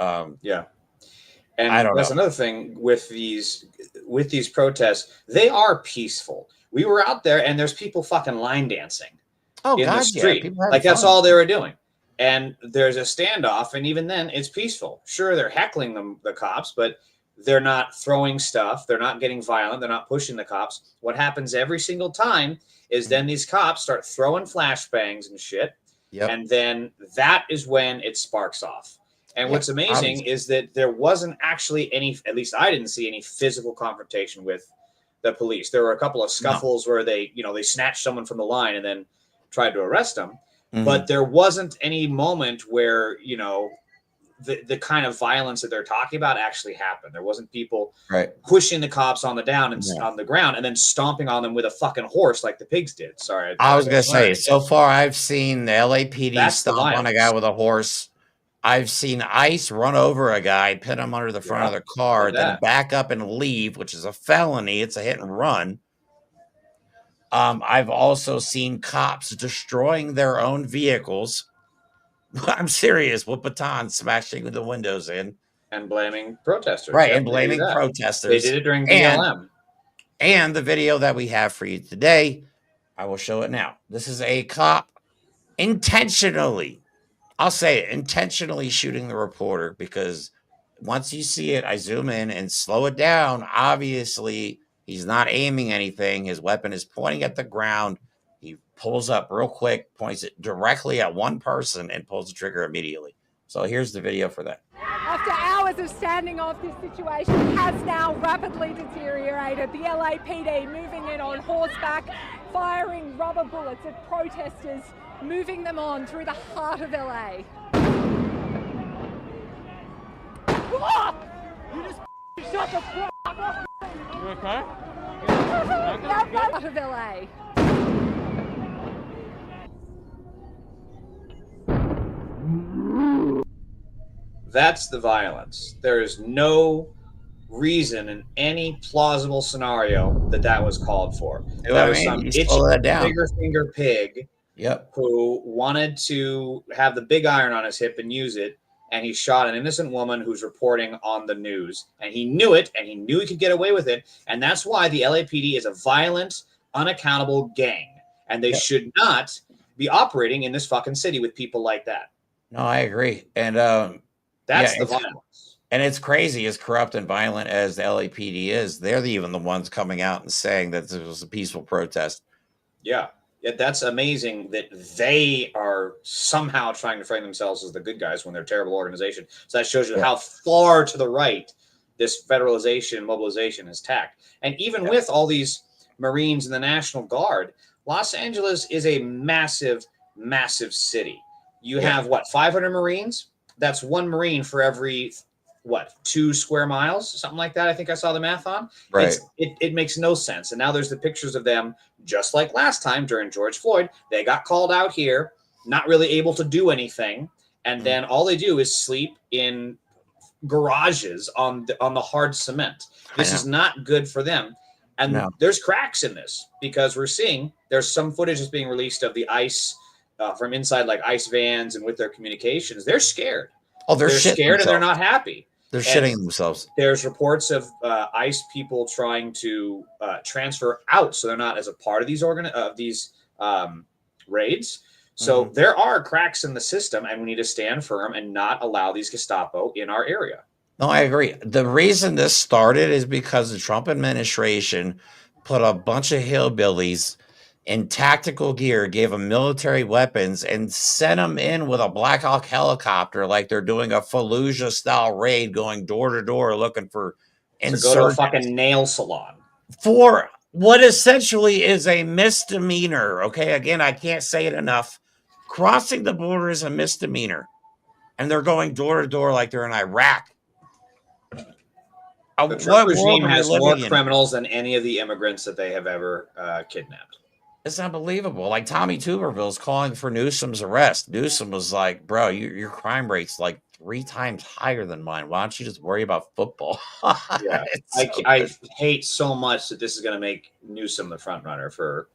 Yeah. And I don't that's know. another thing with these protests. They are peaceful. We were out there and there's people fucking line dancing Oh in the God, street. yeah. People having Like that's fun. all they were doing. And there's a standoff, and even then it's peaceful. Sure, they're heckling the cops, but they're not throwing stuff. They're not getting violent. They're not pushing the cops. What happens every single time is then these cops start throwing flashbangs and shit. Yep. And then that is when it sparks off. And what's amazing is that there wasn't actually any, at least I didn't see any physical confrontation with the police. There were a couple of scuffles where they snatched someone from the line and then tried to arrest them. But there wasn't any moment where, the kind of violence that they're talking about actually happened. There wasn't people pushing the cops on the ground and then stomping on them with a fucking horse like the pigs did. Sorry. I was going to say, so far I've seen the LAPD stomp on a guy with a horse. I've seen ICE run over a guy, pin him under the front of their car, then back up and leave, which is a felony. It's a hit and run. I've also seen cops destroying their own vehicles. I'm serious, with batons smashing the windows in. And blaming protesters. Right, and blaming protesters. They did it during BLM. And the video that we have for you today, I will show it now. This is a cop intentionally, I'll say it, intentionally shooting the reporter, because once you see it, I zoom in and slow it down. Obviously, he's not aiming anything. His weapon is pointing at the ground. He pulls up real quick, points it directly at one person, and pulls the trigger immediately. So here's the video for that. After hours of standing off, this situation has now rapidly deteriorated. The LAPD moving in on horseback, firing rubber bullets at protesters, moving them on through the heart of LA. You just shut the fuck up. You okay? Heart of LA. That's the violence. There is no reason in any plausible scenario that was called for. That was some itchy bigger finger pig who wanted to have the big iron on his hip and use it, and he shot an innocent woman who's reporting on the news. And he knew it, and he knew he could get away with it. And that's why the LAPD is a violent, unaccountable gang. And they should not be operating in this fucking city with people like that. No, I agree. And that's the violence. And it's crazy, as corrupt and violent as the LAPD is. They're even the ones coming out and saying that this was a peaceful protest. Yeah, that's amazing that they are somehow trying to frame themselves as the good guys when they're a terrible organization. So that shows you how far to the right this federalization and mobilization has tacked. And even with all these Marines and the National Guard, Los Angeles is a massive, massive city. You have, 500 Marines? That's one Marine for every, 2 square miles? Something like that. I think I saw the math on. Right. It makes no sense. And now there's the pictures of them, just like last time during George Floyd. They got called out here, not really able to do anything. And then all they do is sleep in garages on the hard cement. This is not good for them. And there's cracks in this, because we're seeing there's some footage that's being released of the ICE from inside, like ICE vans, and with their communications. They're scared. Oh, they're scared and they're not happy. They're shitting themselves. There's reports of ICE people trying to transfer out, so they're not as a part of these raids. So there are cracks in the system, and we need to stand firm and not allow these Gestapo in our area. No, I agree. The reason this started is because the Trump administration put a bunch of hillbillies in tactical gear, gave them military weapons, and sent them in with a Black Hawk helicopter like they're doing a Fallujah-style raid, going door to door looking for insurgents. To go to a fucking nail salon. For what essentially is a misdemeanor, okay? Again, I can't say it enough. Crossing the border is a misdemeanor. And they're going door to door like they're in Iraq. The Trump regime has more criminals than any of the immigrants that they have ever kidnapped. It's unbelievable. Like Tommy Tuberville's calling for Newsom's arrest. Newsom was like, bro, your crime rate's like 3 times higher than mine. Why don't you just worry about football? Yeah. I hate so much that this is going to make Newsom the front runner for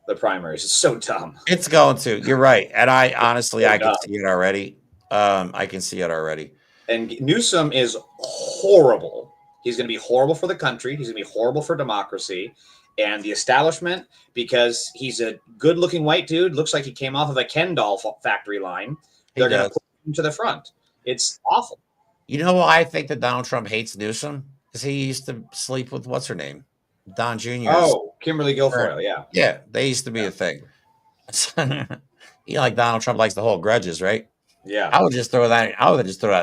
the primaries. It's so dumb. It's going to. You're right. And I honestly, I can see it already. I can see it already. And Newsom is horrible. He's going to be horrible for the country. He's going to be horrible for democracy and the establishment because he's a good-looking white dude. Looks like he came off of a Ken doll factory line. They're going to put him to the front. It's awful. You know why I think that Donald Trump hates Newsom? Because he used to sleep with what's her name? Don Jr. Oh, Kimberly Guilfoyle, yeah. Yeah, they used to be a thing. You know, like Donald Trump likes to hold grudges, right? Yeah. I would just throw that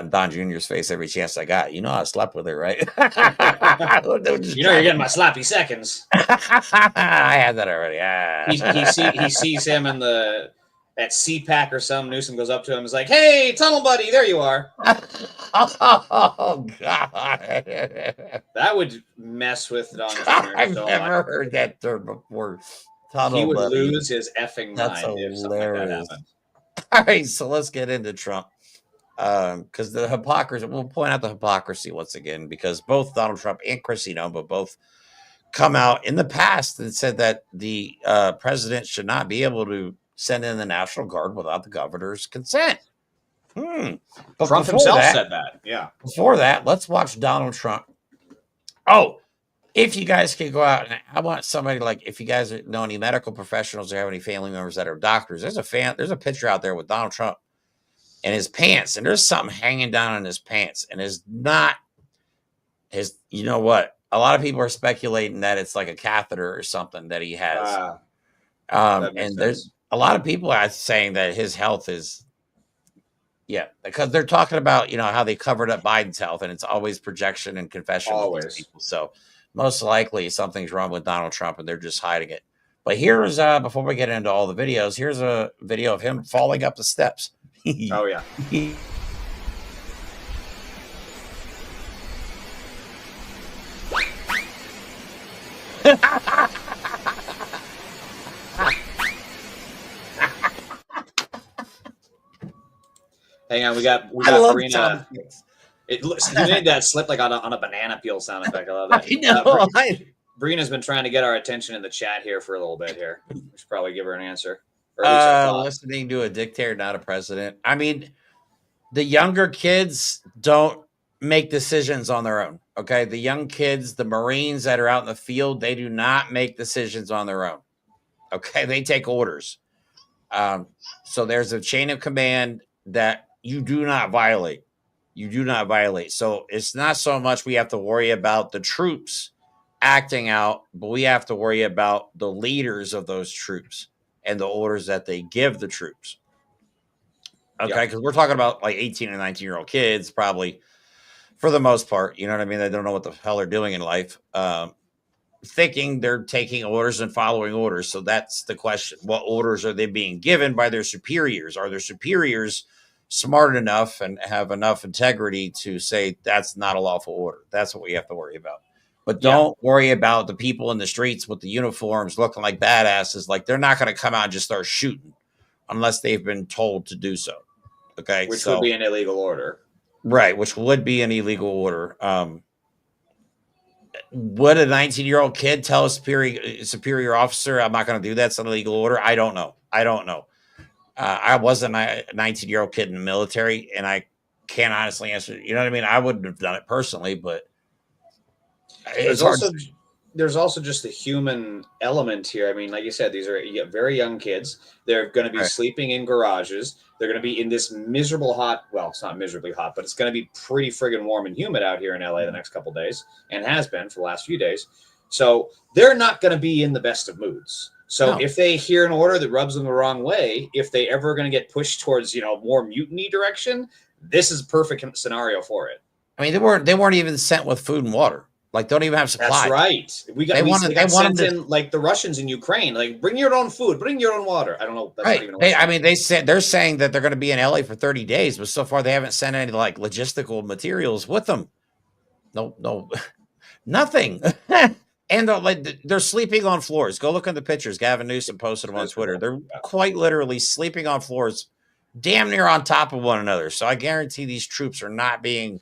in Don Jr.'s face every chance I got. You know I slept with her, right? You know you're getting my sloppy seconds. I had that already. He sees him in at CPAC or some. Newsom goes up to him and is like, hey, tunnel buddy, there you are. Oh, God. That would mess with Don Jr. I've never heard that term before. Tunnel he would buddy. lose his effing That's mind if something like that happened. All right, so let's get into Trump. Because the hypocrisy, we'll point out the hypocrisy once again, because both Donald Trump and Chrissy Nova both come out in the past and said that the president should not be able to send in the National Guard without the governor's consent. But Trump himself said that. Yeah. Before that, let's watch Donald Trump. Oh, if you guys could go out, and I want somebody like, if you guys know any medical professionals or have any family members that are doctors, there's a picture out there with Donald Trump and his pants, and there's something hanging down in his pants, and it's not his. You know what? A lot of people are speculating that it's like a catheter or something that he has. And there's a lot of people are saying that his health is, because they're talking about, you know, how they covered up Biden's health, and it's always projection and confession. Always. People. So most likely something's wrong with Donald Trump, and they're just hiding it. But here's, before we get into all the videos, here's a video of him falling up the steps. Oh, yeah. Hang on, we got Karina. He made that slip like on a banana peel sound effect. I love that. I know. Brina's been trying to get our attention in the chat here for a little bit here. We should probably give her an answer. Listening to a dictator, not a president. I mean, the younger kids don't make decisions on their own. Okay. The young kids, the Marines that are out in the field, they do not make decisions on their own. Okay. They take orders. So there's a chain of command that you do not violate. You do not violate. So it's not so much we have to worry about the troops acting out, but we have to worry about the leaders of those troops and the orders that they give the troops. Okay, because we're talking about like 18 and 19-year-old kids, probably for the most part. You know what I mean? They don't know what the hell they're doing in life, thinking they're taking orders and following orders. So that's the question. What orders are they being given by their superiors? Are their superiors smart enough and have enough integrity to say that's not a lawful order? That's what we have to worry about. But don't worry about the people in the streets with the uniforms looking like badasses. Like, they're not going to come out and just start shooting unless they've been told to do so. Okay. Which would be an illegal order. Right. Which would be an illegal order. Would a 19-year-old kid tell a superior officer, I'm not going to do that? It's an illegal order? I don't know. I wasn't a 19-year-old kid in the military, and I can't honestly answer. You know what I mean? I wouldn't have done it personally, but there's also just the human element here. I mean, like you said, these are very young kids. They're going to be sleeping in garages. They're going to be in this miserable hot. Well, it's not miserably hot, but it's going to be pretty friggin' warm and humid out here in LA the next couple of days, and has been for the last few days. So they're not going to be in the best of moods. So if they hear an order that rubs them the wrong way, if they ever going to get pushed towards, more mutiny direction, this is a perfect scenario for it. I mean, they weren't even sent with food and water. Like, don't even have supplies. That's right. We got sent in like the Russians in Ukraine. Like, bring your own food, bring your own water. I don't know. That's not even they're saying that they're going to be in LA for 30 days, but so far they haven't sent any like logistical materials with them. No, nothing. And they're sleeping on floors. Go look at the pictures. Gavin Newsom posted them on Twitter. They're quite literally sleeping on floors, damn near on top of one another. So I guarantee these troops are not being.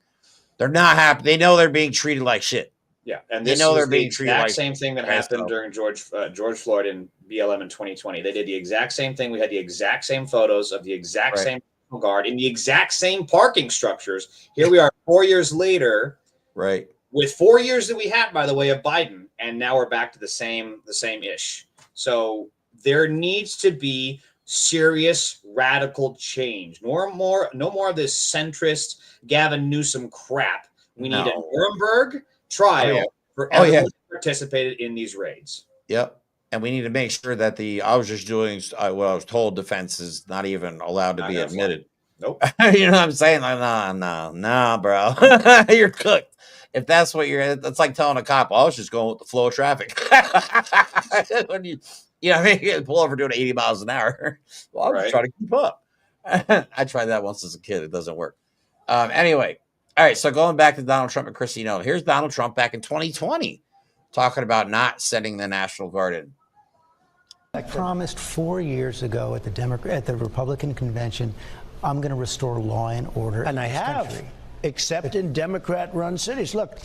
They're not happy. They know they're being treated like shit. Yeah, and they this know is they're the being treated exact like same thing that happened during George Floyd and BLM in 2020. They did the exact same thing. We had the exact same photos of the exact same guard in the exact same parking structures. Here we are 4 years later, right? With 4 years that we had, by the way, of Biden, and now we're back to the same ish. So there needs to be serious radical change. No more of this centrist Gavin Newsom crap. We need a Nuremberg trial for everyone who participated in these raids. Yep. And we need to make sure that I was just doing what I was told defense is not even allowed to be admitted. Nope. You know what I'm saying? Like, nah, bro. You're cooked. If that's what that's like telling a cop, I was just going with the flow of traffic. When you know what I mean? You pull over doing 80 miles an hour. Well, I'm just trying to keep up. I tried that once as a kid. It doesn't work. Anyway. All right. So going back to Donald Trump and Christine Nolan. Here's Donald Trump back in 2020 talking about not sending the National Guard in. I promised 4 years ago at the Republican convention, I'm going to restore law and order. And I have, except in Democrat-run cities. Look,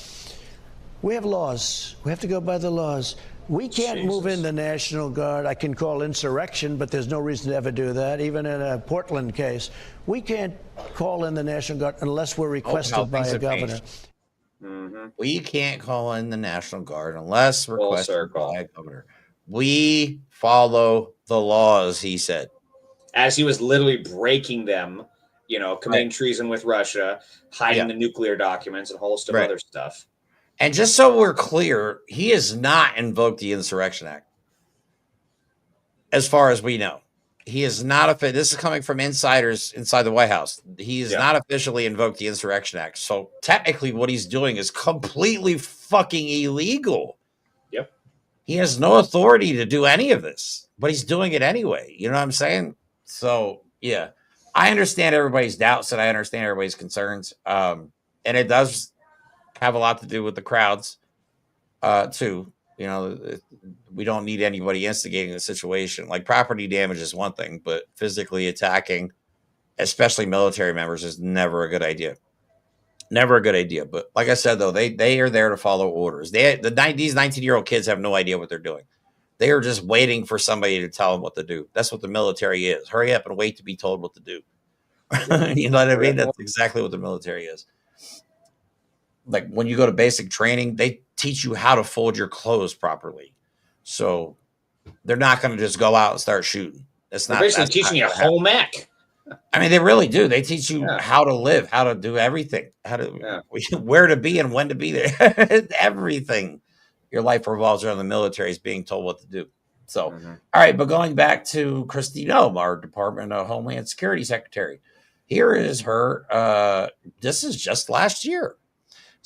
we have laws. We have to go by the laws. We can't move in the National Guard. I can call insurrection, but there's no reason to ever do that. Even in a Portland case, we can't call in the National Guard unless we're requested by a governor. Mm-hmm. We can't call in the National Guard unless requested by a governor. We follow the laws, he said. As he was literally breaking them, committing treason with Russia, hiding the nuclear documents, and a whole host of other stuff. And just so we're clear, he has not invoked the Insurrection Act. As far as we know. He is not this is coming from insiders inside the White House. He has not officially invoked the Insurrection Act. So technically what he's doing is completely fucking illegal. Yep. He has no authority to do any of this, but he's doing it anyway. You know what I'm saying? So, yeah. I understand everybody's doubts and I understand everybody's concerns. And it does have a lot to do with the crowds, too. We don't need anybody instigating the situation. Like property damage is one thing, but physically attacking, especially military members, is never a good idea. Never a good idea. But like I said, though, they are there to follow orders. These 19-year-old kids have no idea what they're doing. They are just waiting for somebody to tell them what to do. That's what the military is. Hurry up and wait to be told what to do. You know what I mean? That's exactly what the military is. Like when you go to basic training, they teach you how to fold your clothes properly. So they're not going to just go out and start shooting. They're basically teaching you home ec. I mean, they really do. They teach you how to live, how to do everything, where to be and when to be there. Everything. Your life revolves around the military is being told what to do. So, all right. But going back to Christine Noem, our Department of Homeland Security Secretary, here is her. This is just last year.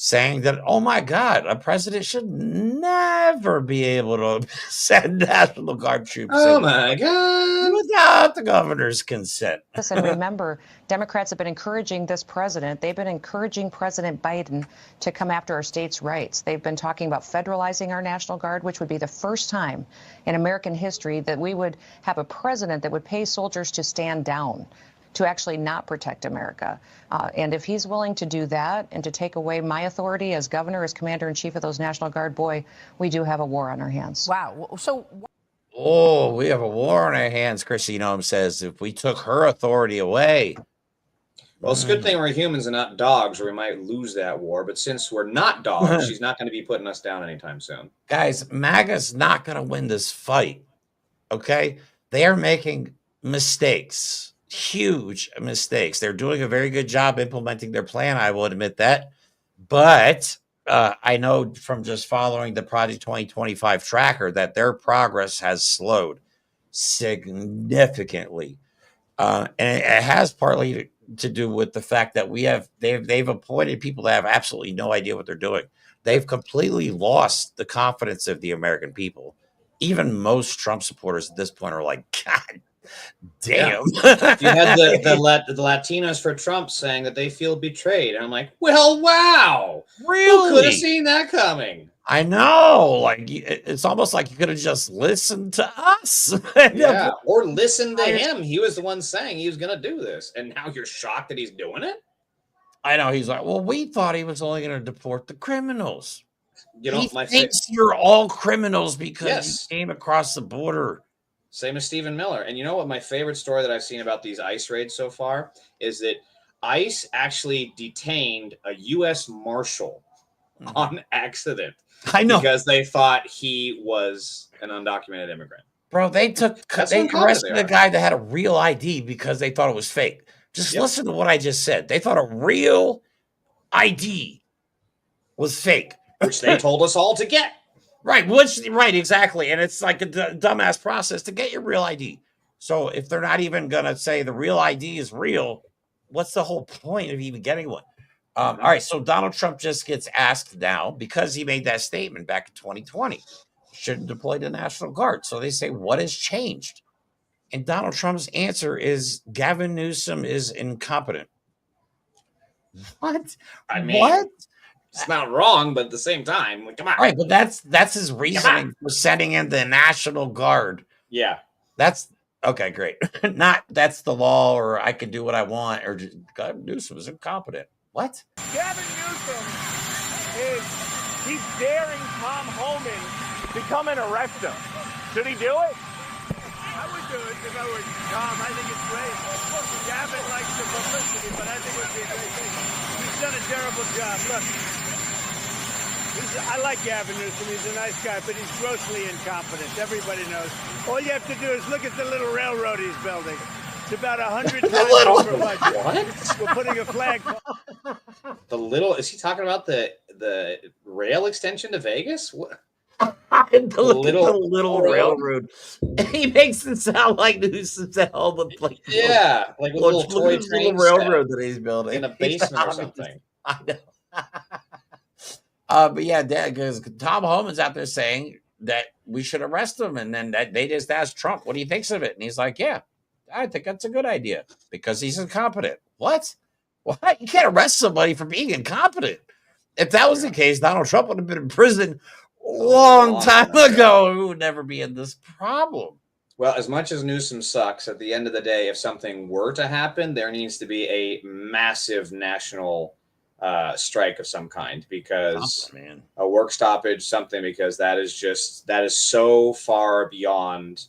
Saying that, oh my God, a president should never be able to send National Guard troops. Oh my God. Without the governor's consent. Listen, remember, Democrats have been encouraging this president. They've been encouraging President Biden to come after our states' rights. They've been talking about federalizing our National Guard, which would be the first time in American history that we would have a president that would pay soldiers to stand down, to actually not protect America. And if he's willing to do that and to take away my authority as governor, as commander-in-chief of those National Guard, boy, we do have a war on our hands. Wow. So, we have a war on our hands, Christine Noem says, if we took her authority away. Well, it's a good thing we're humans and not dogs, or we might lose that war. But since we're not dogs, she's not going to be putting us down anytime soon. Guys, MAGA's not going to win this fight. Okay? They are making mistakes. Huge mistakes. They're doing a very good job implementing their plan. I will admit that. But I know from just following the Project 2025 tracker that their progress has slowed significantly. And it has partly to do with the fact that they've appointed people that have absolutely no idea what they're doing. They've completely lost the confidence of the American people. Even most Trump supporters at this point are like, God damn. Yeah. You had the Latinos for Trump saying that they feel betrayed. And I'm like, well, wow. Really? Who could have seen that coming? I know. Like, it's almost like you could have just listened to us. Yeah, or listen to him. He was the one saying he was going to do this. And now you're shocked that he's doing it? I know. He's like, well, we thought he was only going to deport the criminals. You know, he thinks you're all criminals because you came across the border. Same as Stephen Miller. And you know what? My favorite story that I've seen about these ICE raids so far is that ICE actually detained a U.S. Marshal on accident. I know. Because they thought he was an undocumented immigrant. Bro, they arrested a guy that had a real ID because they thought it was fake. Just listen to what I just said. They thought a real ID was fake. Which they told us all to get. Right, exactly. And it's like a dumbass process to get your real ID. So if they're not even going to say the real ID is real, what's the whole point of even getting one? All right, so Donald Trump just gets asked now, because he made that statement back in 2020, shouldn't deploy the National Guard. So they say, what has changed? And Donald Trump's answer is Gavin Newsom is incompetent. What? I mean, what? It's not wrong, but at the same time, like, come on. All right, but that's his reasoning for sending in the National Guard. Yeah. That's okay, great. Not that's the law, or I can do what I want, or just Gavin Newsom is incompetent. What? Gavin Newsom he's daring Tom Homan to come and arrest him. Should he do it? I would do it if I were Tom. I think it's great. Gavin likes the publicity, but I think it would be a great thing. He's done a terrible job. Look, I like Gavin Newsom. He's a nice guy, but he's grossly incompetent. Everybody knows. All you have to do is look at the little railroad he's building. It's about 100 times over budget. What? We're putting a flag. Is he talking about the rail extension to Vegas? What? the little railroad. He makes it sound like Newsom's at home with like like a little toy train railroad that he's building in a basement or something. I know. But yeah, because Tom Homan's out there saying that we should arrest him, and then they just asked Trump what he thinks of it, and he's like, "Yeah, I think that's a good idea because he's incompetent." What? What? You can't arrest somebody for being incompetent. If that was the case, Donald Trump would have been in prison a long time ago. We would never be in this problem. Well, as much as Newsom sucks, at the end of the day, if something were to happen, there needs to be a massive national strike of some kind, because a work stoppage, something, because that is so far beyond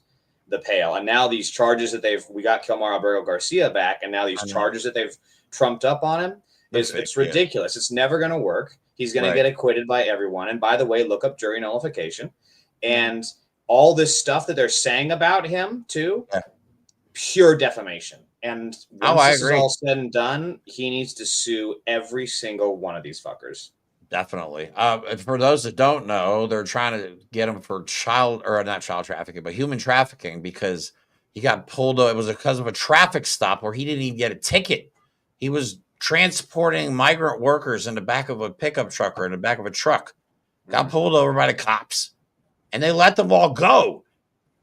the pale. And now these charges that we got Kilmar Alberto Garcia back, and now these charges that they've trumped up on him, it's ridiculous. It's never going to work. He's going to get acquitted by everyone. And by the way, look up jury nullification. And all this stuff that they're saying about him, too, pure defamation. And once this is all said and done, he needs to sue every single one of these fuckers. Definitely. For those that don't know, they're trying to get him for not child trafficking, but human trafficking, because he got pulled over. It was because of a traffic stop where he didn't even get a ticket. He was transporting migrant workers in the back of a pickup truck or in the back of a truck. Got pulled over by the cops, and they let them all go.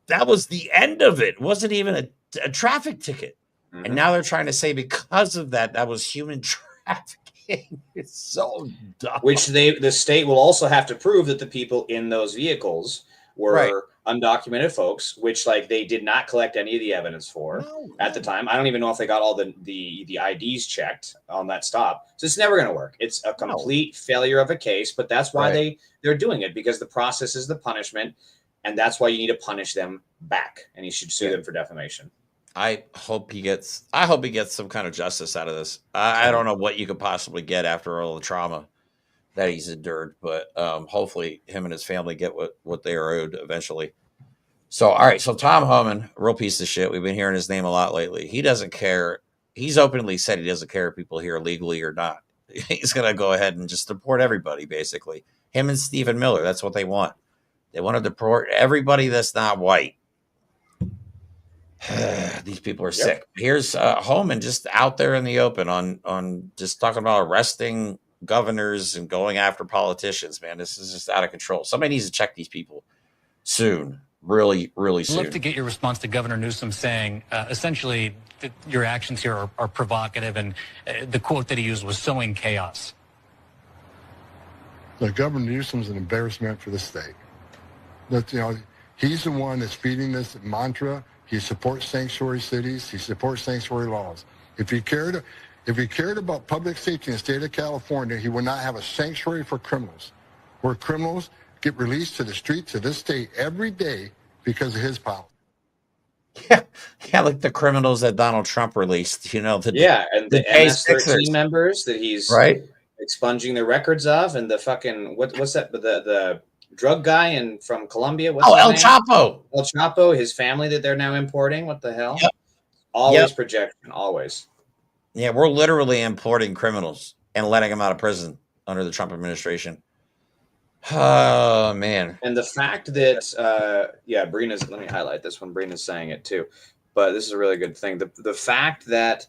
That was the end of it. It wasn't even a traffic ticket. And now they're trying to say because of that was human trafficking. It's so dumb. Which the state will also have to prove that the people in those vehicles were undocumented folks, which they did not collect any of the evidence for at the time. I don't even know if they got all the IDs checked on that stop. So it's never going to work. It's a complete failure of a case, but that's why they're doing it, because the process is the punishment, and that's why you need to punish them back, and you should sue them for defamation. I hope he gets some kind of justice out of this. I don't know what you could possibly get after all the trauma that he's endured, but hopefully him and his family get what they are owed eventually. So, all right. So Tom Homan, real piece of shit. We've been hearing his name a lot lately. He doesn't care. He's openly said he doesn't care if people here legally or not. He's going to go ahead and just deport everybody, basically. Him and Stephen Miller. That's what they want. They want to deport everybody that's not white. These people are sick. Here's Homan just out there in the open on just talking about arresting governors and going after politicians. Man, this is just out of control. Somebody needs to check these people soon. Really, really soon. I'd love to get your response to Governor Newsom saying essentially that your actions here are provocative, and the quote that he used was sowing chaos. that Governor Newsom's an embarrassment for the state. That, you know, he's the one that's feeding this mantra. He supports sanctuary cities. He supports sanctuary laws. If he cared about public safety in the state of California, he would not have a sanctuary for criminals, where criminals get released to the streets of this state every day because of his policy. Yeah, like the criminals that Donald Trump released, you know. And the MS-13 members that he's expunging the records of, and the fucking what's that? The drug guy from Colombia. What's El Chapo. El Chapo, his family that they're now importing. What the hell? Yep. Always projection, always. Yeah, we're literally importing criminals and letting them out of prison under the Trump administration. Oh, man. And the fact that, Brina's, let me highlight this one. Brina's saying it too, but this is a really good thing. The fact that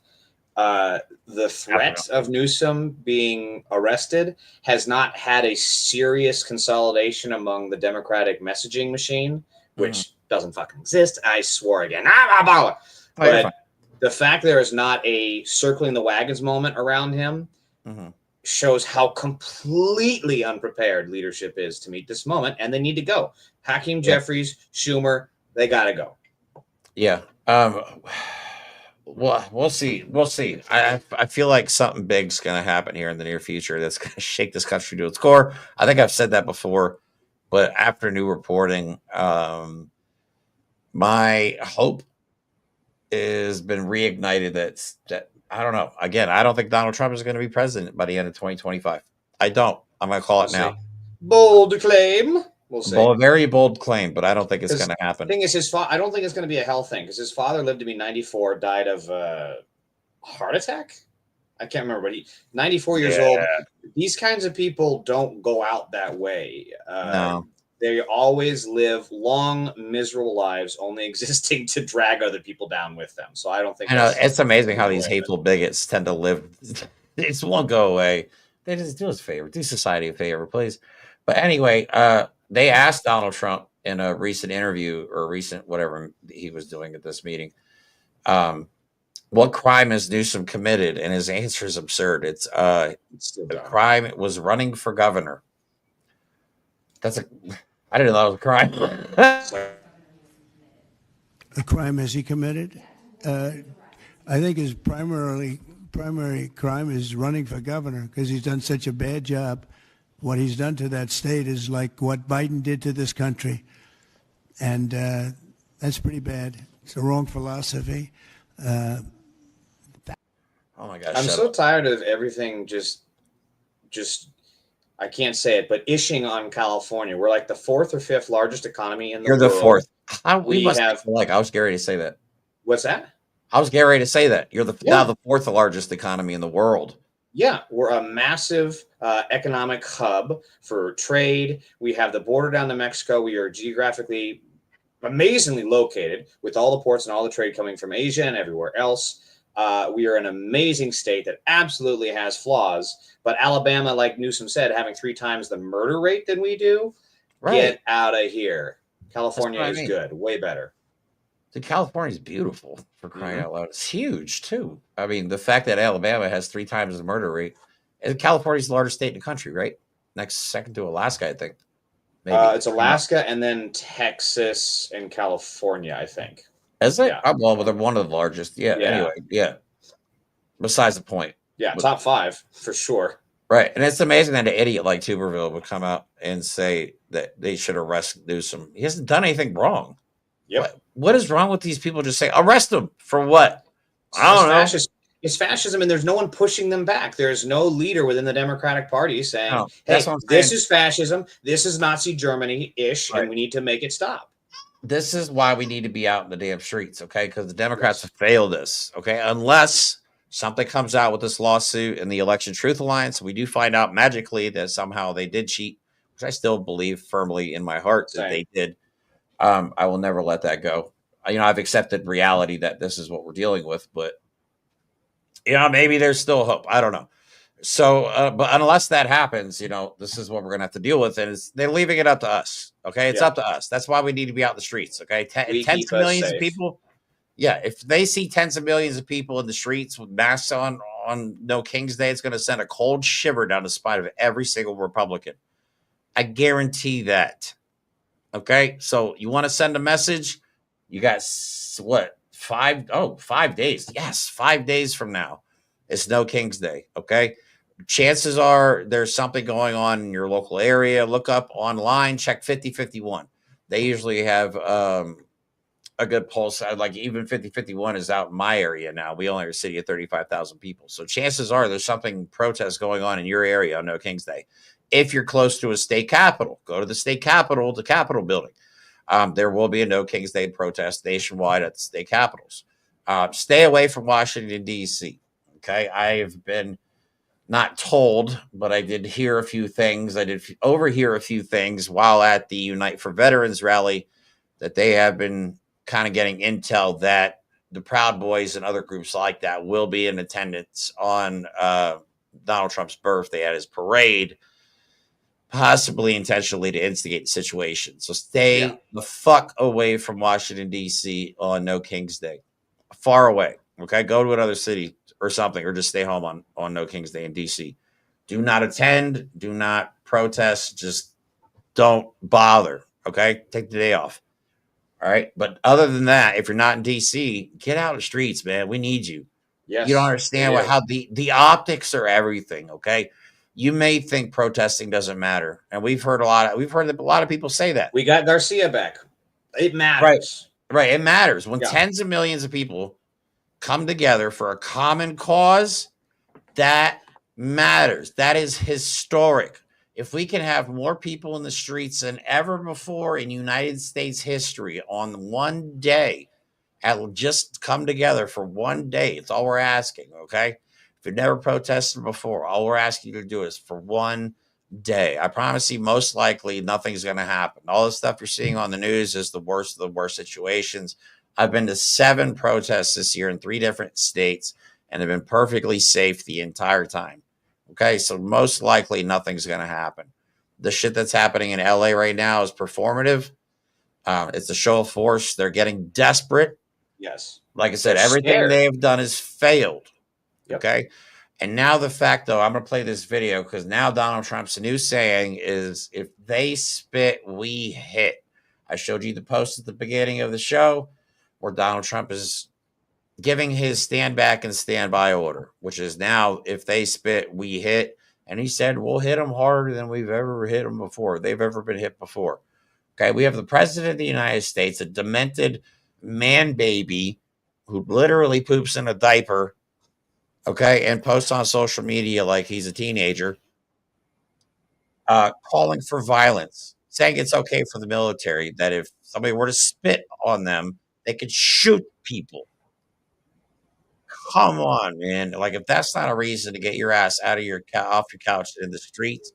the threat of Newsom being arrested has not had a serious consolidation among the Democratic messaging machine, which doesn't fucking exist. I swore again. But the fact there is not a circling the wagons moment around him shows how completely unprepared leadership is to meet this moment, and they need to go. Hakeem Jeffries, Schumer, they got to go. Yeah. Well, we'll see. We'll see. I feel like something big's going to happen here in the near future that's going to shake this country to its core. I think I've said that before, but after new reporting, my hope has been reignited that I don't know. Again, I don't think Donald Trump is going to be president by the end of 2025. I don't. I'm going to call it now. Bold claim. We'll see. A very bold claim, but I don't think it's going to happen. The thing is, I don't think it's going to be a health thing, because his father lived to be 94, died of heart attack. I can't remember, but 94 years old. These kinds of people don't go out that way. No. They always live long, miserable lives, only existing to drag other people down with them. So I don't think. I know, it's amazing how these hateful bigots tend to live. They just won't go away. They just do us a favor, do society a favor, please. But anyway, they asked Donald Trump in a recent interview or recent whatever he was doing at this meeting, what crime has Newsom committed? And his answer is absurd. It's the crime was running for governor. I didn't know that was a crime. A crime has he committed? I think his primary crime is running for governor, because he's done such a bad job. What he's done to that state is like what Biden did to this country. And that's pretty bad. It's a wrong philosophy. Oh my gosh. I'm so tired of everything just I can't say it, but ishing on California. We're like the 4th or 5th largest economy in the world. You're the 4th. I was getting ready to say that. What's that? I was getting ready to say that. You're now the 4th largest economy in the world. Yeah, we're a massive economic hub for trade. We have the border down to Mexico. We are geographically amazingly located, with all the ports and all the trade coming from Asia and everywhere else. We are an amazing state that absolutely has flaws, but Alabama, like Newsom said, having 3 times the murder rate than we do, get out of here. California is good, way better. California is beautiful, for crying out loud. It's huge too. I mean, the fact that Alabama has 3 times the murder rate, and California's the largest state in the country, right? Second to Alaska, I think. Maybe. It's Alaska and then Texas and California, I think. Is it? Yeah. Well, they're one of the largest. Yeah. Anyway, yeah. Besides the point. Yeah, top 5 for sure. Right. And it's amazing that an idiot like Tuberville would come out and say that they should arrest Newsom. He hasn't done anything wrong. Yep. What is wrong with these people just saying, arrest him for what? I don't know. It's fascism, and there's no one pushing them back. There's no leader within the Democratic Party saying, hey, this is fascism, this is Nazi Germany-ish, and we need to make it stop. This is why we need to be out in the damn streets, okay? Because the Democrats have failed us, okay? Unless something comes out with this lawsuit and the Election Truth Alliance, we do find out magically that somehow they did cheat, which I still believe firmly in my heart that they did. I will never let that go. I've accepted reality that this is what we're dealing with, but maybe there's still hope. I don't know. So, but unless that happens, this is what we're going to have to deal with. And they're leaving it up to us. Okay. It's up to us. That's why we need to be out in the streets. Okay. Tens of millions of people. Yeah. If they see tens of millions of people in the streets with masks on No King's Day, it's going to send a cold shiver down the spine of every single Republican. I guarantee that. Okay, so you want to send a message? You got what? 5 days. Yes, 5 days from now, it's No King's Day. Okay, chances are there's something going on in your local area. Look up online, check 5051. They usually have a good pulse. Like even 5051 is out in my area now. We only are a city of 35,000 people. So chances are there's something protest going on in your area on No King's Day. If you're close to a state capitol, go to the state capitol, the Capitol building. There will be a No King's Day protest nationwide at the state capitals. Stay away from Washington, D.C. Okay. I have been not told, but I did hear a few things. I did overhear a few things while at the Unite for Veterans rally that they have been kind of getting intel that the Proud Boys and other groups like that will be in attendance on Donald Trump's birthday at his parade, possibly intentionally to instigate the situation. So stay the fuck away from Washington, D.C. on No King's Day. Far away. Okay. Go to another city or something, or just stay home on No King's Day in D.C. Do not attend. Do not protest. Just don't bother. Okay. Take the day off. All right. But other than that, if you're not in D.C., get out of the streets, man. We need you. Yes, you don't understand how the optics are everything. Okay. You may think protesting doesn't matter. And we've heard a lot of people say that. We got Garcia back. It matters. Right. It matters. When tens of millions of people come together for a common cause, that matters. That is historic. If we can have more people in the streets than ever before in United States history on one day, just come together for one day. It's all we're asking, okay? If you've never protested before, all we're asking you to do is for one day. I promise you, most likely nothing's going to happen. All the stuff you're seeing on the news is the worst of the worst situations. I've been to 7 protests this year in 3 different states, and they've been perfectly safe the entire time. Okay, so most likely nothing's going to happen. The shit that's happening in LA right now is performative. It's a show of force. They're getting desperate. Yes. Like I said, They're everything scared. they have done has failed. Yep. Okay. And now the fact, though, I'm going to play this video because now Donald Trump's new saying is, if they spit, we hit. I showed you the post at the beginning of the show where Donald Trump is giving his stand back and stand by order, which is now, if they spit, we hit. And he said, we'll hit them harder than we've ever hit them before. They've ever been hit before. Okay. We have the president of the United States, a demented man baby who literally poops in a diaper. Okay. And posts on social media like he's a teenager, calling for violence, saying it's okay for the military, that if somebody were to spit on them, they could shoot people. Come on, man. Like, if that's not a reason to get your ass out of off your couch in the streets,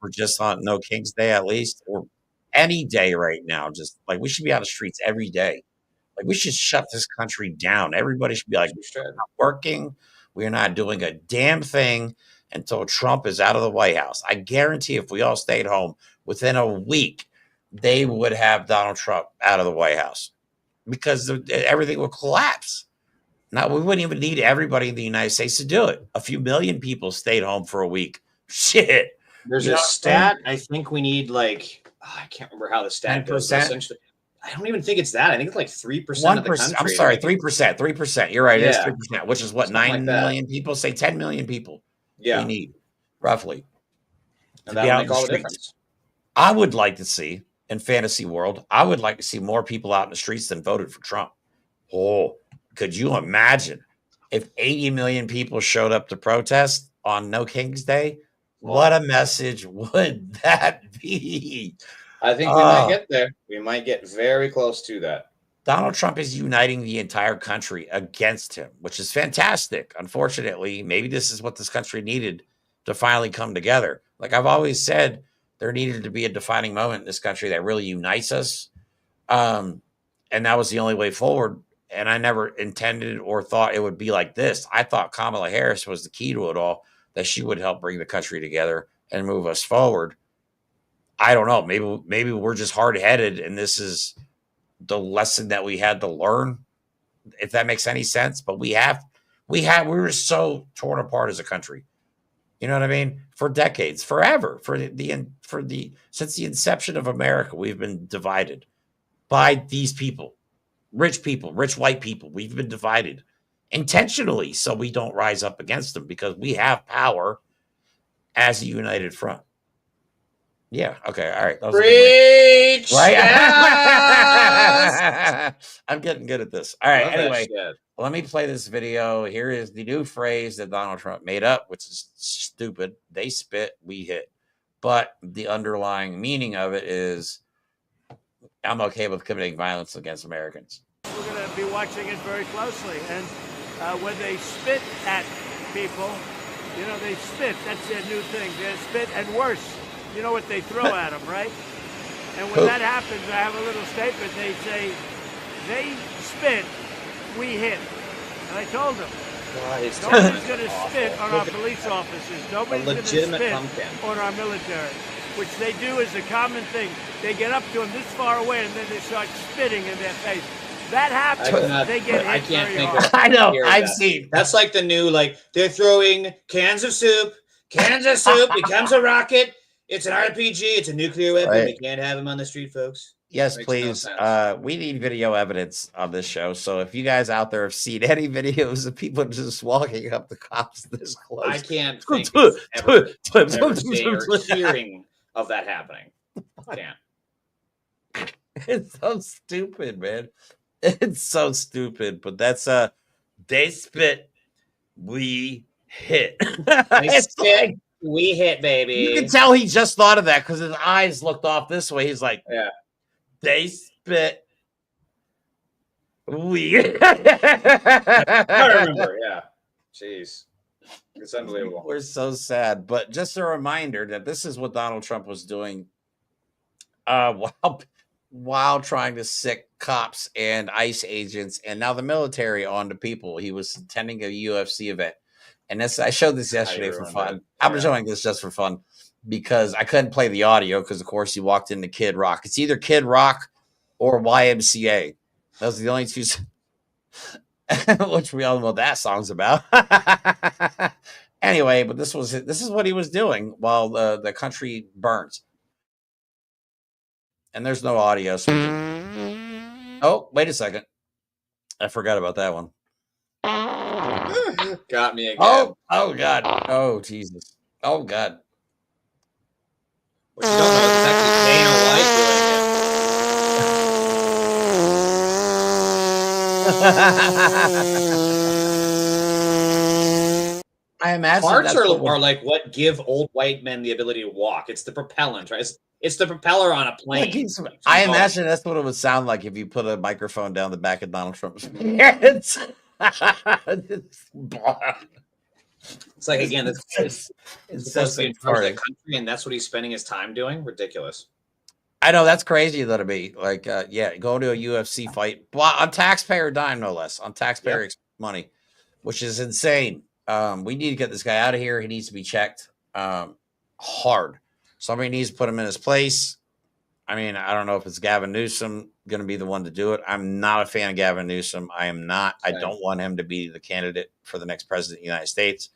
or just on No King's Day at least, or any day right now, just like we should be on the streets every day. Like, we should shut this country down. Everybody should be like, we're not working. We're not doing a damn thing until Trump is out of the White House. I guarantee if we all stayed home, within a week, they would have Donald Trump out of the White House because everything would collapse. Now, we wouldn't even need everybody in the United States to do it. A few million people stayed home for a week. Shit. There's a stat. I think we need I can't remember how the stat goes. 10%? Essentially, I don't even think it's that. I think it's like 3% of the country. I'm sorry, 3%. 3%. You're right. It is Yeah. 3%, which is what, Something 9 like that. million people? Say 10 million people. Yeah. We need, roughly. And to be that'll out in make the all the streets. difference. I would like to see, in fantasy world, I would like to see more people out in the streets than voted for Trump. Oh, could you imagine if 80 million people showed up to protest on No King's Day? What a message would that be? I think we might get there. We might get very close to that. Donald Trump is uniting the entire country against him, which is fantastic. Unfortunately, maybe this is what this country needed to finally come together. Like I've always said, there needed to be a defining moment in this country that really unites us. And that was the only way forward. And I never intended or thought it would be like this. I thought Kamala Harris was the key to it all, that she would help bring the country together and move us forward. I don't know. Maybe we're just hard-headed, and this is the lesson that we had to learn, if that makes any sense. But we were so torn apart as a country. You know what I mean? For decades, forever, since the inception of America, we've been divided by these people, rich white people. We've been divided intentionally so we don't rise up against them because we have power as a united front. Yeah. Okay. All right. Preach. Right. Yes! I'm getting good at this. All right. Love that Anyway, shit. let me play this video. Here is the new phrase that Donald Trump made up, which is stupid. They spit, we hit. But the underlying meaning of it is, I'm okay with committing violence against Americans. We're going to be watching it very closely. And when they spit at people, you know, they spit. That's their new thing. They spit, and worse, you know what they throw at them, right? And when that happens, I have a little statement. They say, they spit, we hit. And I told them, nobody's going to spit on our police officers. Nobody's going to spit on our military, which they do as a common thing. They get up to them this far away, and then they start spitting in their face. That happens. They get hit very hard. I know. I've seen. That's like the new, like, they're throwing cans of soup becomes a rocket. It's an RPG. It's a nuclear weapon. Right. We can't have them on the street, folks. Yes, Makes please. no sense. We need video evidence on this show. So if you guys out there have seen any videos of people just walking up the cops this close, I can't think of ever seeing or hearing of that happening. Can't. It's so stupid, man. It's so stupid. But that's they spit, we hit. They spit, we hit, baby. You can tell he just thought of that because his eyes looked off this way. He's like, yeah. They spit. We. I remember, yeah. Jeez. It's unbelievable. We're so sad. But just a reminder that this is what Donald Trump was doing while trying to sick cops and ICE agents and now the military onto people. He was attending a UFC event. And this, I showed this yesterday for fun. I'm showing this just for fun because I couldn't play the audio because, of course, he walked into Kid Rock. It's either Kid Rock or YMCA. Those are the only two, which we all know what that song's about. Anyway, but this is what he was doing while the country burns. And there's no audio. So oh, wait a second. I forgot about that one. Got me again. Oh God. Oh, Jesus. Oh, God. What you don't know is actually Dana White doing it. I imagine parts are like what give old white men the ability to walk. It's the propellant, right? It's the propeller on a plane. I imagine that's what it would sound like if you put a microphone down the back of Donald Trump's head. It's like, again, it's supposed to be in charge of the country, and that's what he's spending his time doing. Ridiculous. I know, that's crazy though to be like, yeah, go to a UFC fight on taxpayer dime, no less, on taxpayer money, which is insane. We need to get this guy out of here. He needs to be checked hard. Somebody needs to put him in his place. I mean, I don't know if it's Gavin Newsom going to be the one to do it. I'm not a fan of Gavin Newsom. I am not. I don't want him to be the candidate for the next president of the United States.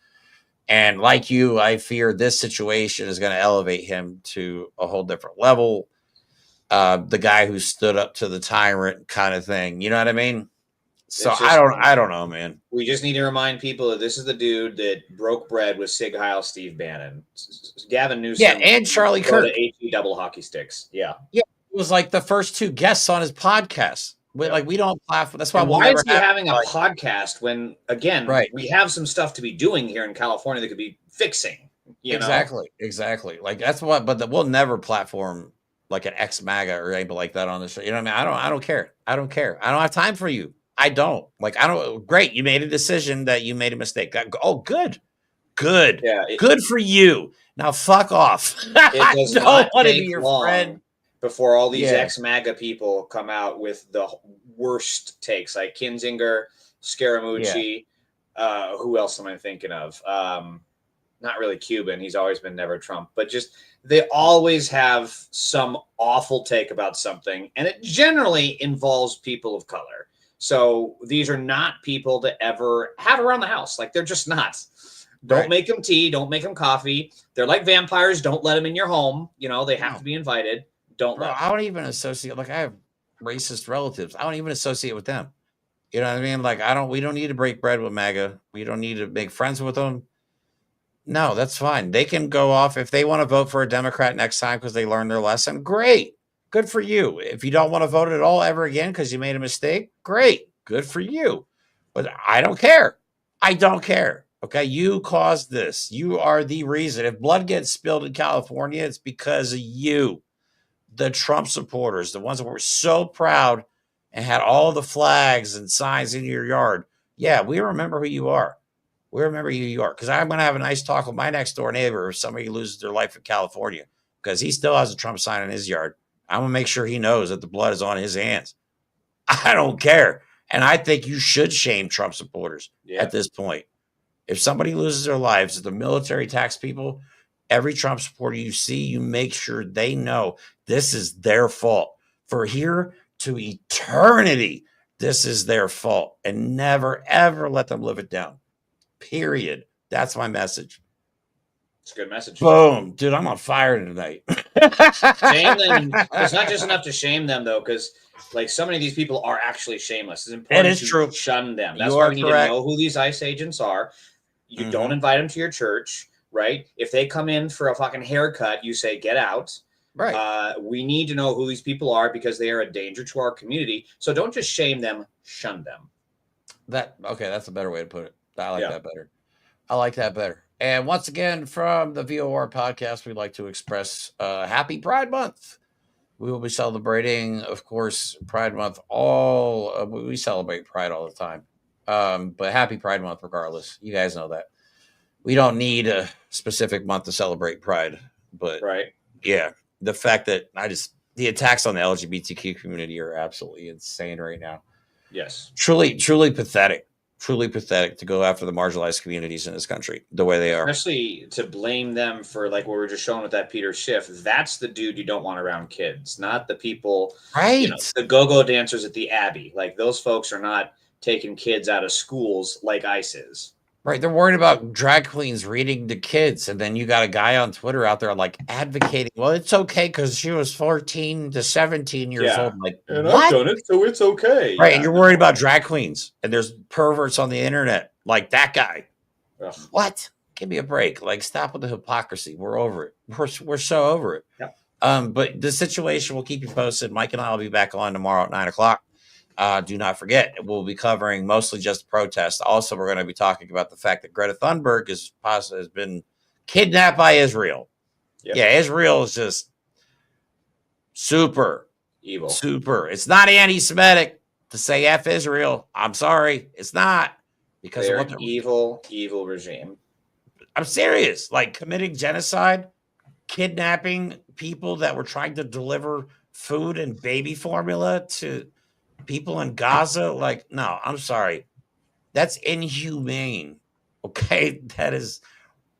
And like you, I fear this situation is going to elevate him to a whole different level. The guy who stood up to the tyrant kind of thing. You know what I mean? So I don't know, man. We just need to remind people that this is the dude that broke bread with Sig Heil, Steve Bannon, Gavin Newsom, and Charlie Kirk. HE double hockey sticks. Yeah. It was like the first two guests on his podcast. Like we don't platform. That's why why is he having a podcast when, again, we have some stuff to be doing here in California that could be fixing. You know? Exactly. Like that's what. But we'll never platform like an ex-MAGA or anything like that on the show. You know what I mean? I don't care. I don't have time for you. I don't. Great. You made a decision that you made a mistake. Oh, good. Yeah, good for you. Now fuck off. It does not take long before all these ex-MAGA people come out with the worst takes, like Kinzinger, Scaramucci. Who else am I thinking of? Not really Cuban. He's always been never Trump, but just they always have some awful take about something, and it generally involves people of color. So these are not people to ever have around the house. Like they're just not. Don't make them tea. Don't make them coffee. They're like vampires. Don't let them in your home. You know, they have to be invited. Don't let them. I don't even associate. Like, I have racist relatives. I don't even associate with them. You know what I mean? Like, we don't need to break bread with MAGA. We don't need to make friends with them. No, that's fine. They can go off. If they want to vote for a Democrat next time because they learned their lesson, great. Good for you. If you don't want to vote at all ever again because you made a mistake, great. Good for you. But I don't care. I don't care. Okay, you caused this. You are the reason. If blood gets spilled in California, it's because of you. The Trump supporters, the ones that were so proud and had all the flags and signs in your yard. Yeah, we remember who you are. We remember who you are. Because I'm going to have a nice talk with my next door neighbor if somebody loses their life in California. Because he still has a Trump sign in his yard. I'm going to make sure he knows that the blood is on his hands. I don't care. And I think you should shame Trump supporters at this point. If somebody loses their lives, the military tax people, every Trump supporter you see, you make sure they know this is their fault. For here to eternity, this is their fault. And never, ever let them live it down. Period. That's my message. It's a good message. Boom. Dude, I'm on fire tonight. Shame them. It's not just enough to shame them, though, because like so many of these people are actually shameless. It's important to shun them. That's why we need to know who these ICE agents are. You don't invite them to your church, right? If they come in for a fucking haircut, you say, get out. Right. We need to know who these people are because they are a danger to our community. So don't just shame them, shun them. Okay, that's a better way to put it. I like that better. I like that better. And once again, from the VOR podcast, we'd like to express happy Pride Month. We will be celebrating, of course, Pride Month. We celebrate Pride all the time. But happy Pride Month regardless. You guys know that. We don't need a specific month to celebrate Pride. But yeah, the fact that the attacks on the LGBTQ community are absolutely insane right now. Yes. Truly, truly pathetic. Truly pathetic to go after the marginalized communities in this country the way they are. Especially to blame them for like what we were just showing with that Peter Schiff. That's the dude you don't want around kids, not the people, right? The go-go dancers at the Abbey. Like those folks are not taking kids out of schools like ICE is. Right. They're worried about drag queens reading to kids. And then you got a guy on Twitter out there like advocating, well, it's okay because she was 14 to 17 years old. Like, and what? I've done it, so it's okay. Right. And you're worried about drag queens. And there's perverts on the internet like that guy. Ugh. What? Give me a break. Like, stop with the hypocrisy. We're over it. We're so over it. Yep. But the situation will keep you posted. Mike and I will be back on tomorrow at 9:00. Do not forget, we'll be covering mostly just protests. Also, we're going to be talking about the fact that Greta Thunberg has been kidnapped by Israel. Yep. Yeah, Israel is just super evil. Super. It's not anti-Semitic to say F Israel. I'm sorry. It's not. Because they're of what an evil regime. I'm serious. Like committing genocide, kidnapping people that were trying to deliver food and baby formula to people in Gaza. Like, no, I'm sorry. That's inhumane. Okay. That is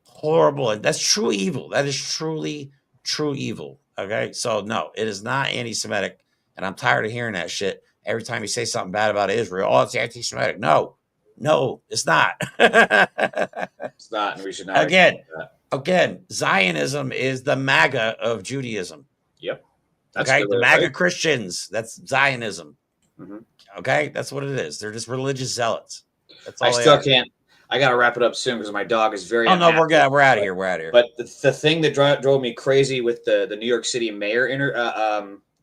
horrible. And that's true evil. That is truly true evil. Okay. So no, it is not anti-Semitic. And I'm tired of hearing that shit. Every time you say something bad about Israel, oh, it's anti-Semitic. No, it's not. It's not. And we should not. Again, Zionism is the MAGA of Judaism. Yep. That's okay. The MAGA Christians. That's Zionism. Mm-hmm. Okay, that's what it is. They're just religious zealots. That's all. I still can't. I gotta wrap it up soon because my dog is very. Oh no, we're good. We're out of here. We're out of here. But the thing that drove me crazy with the New York City mayor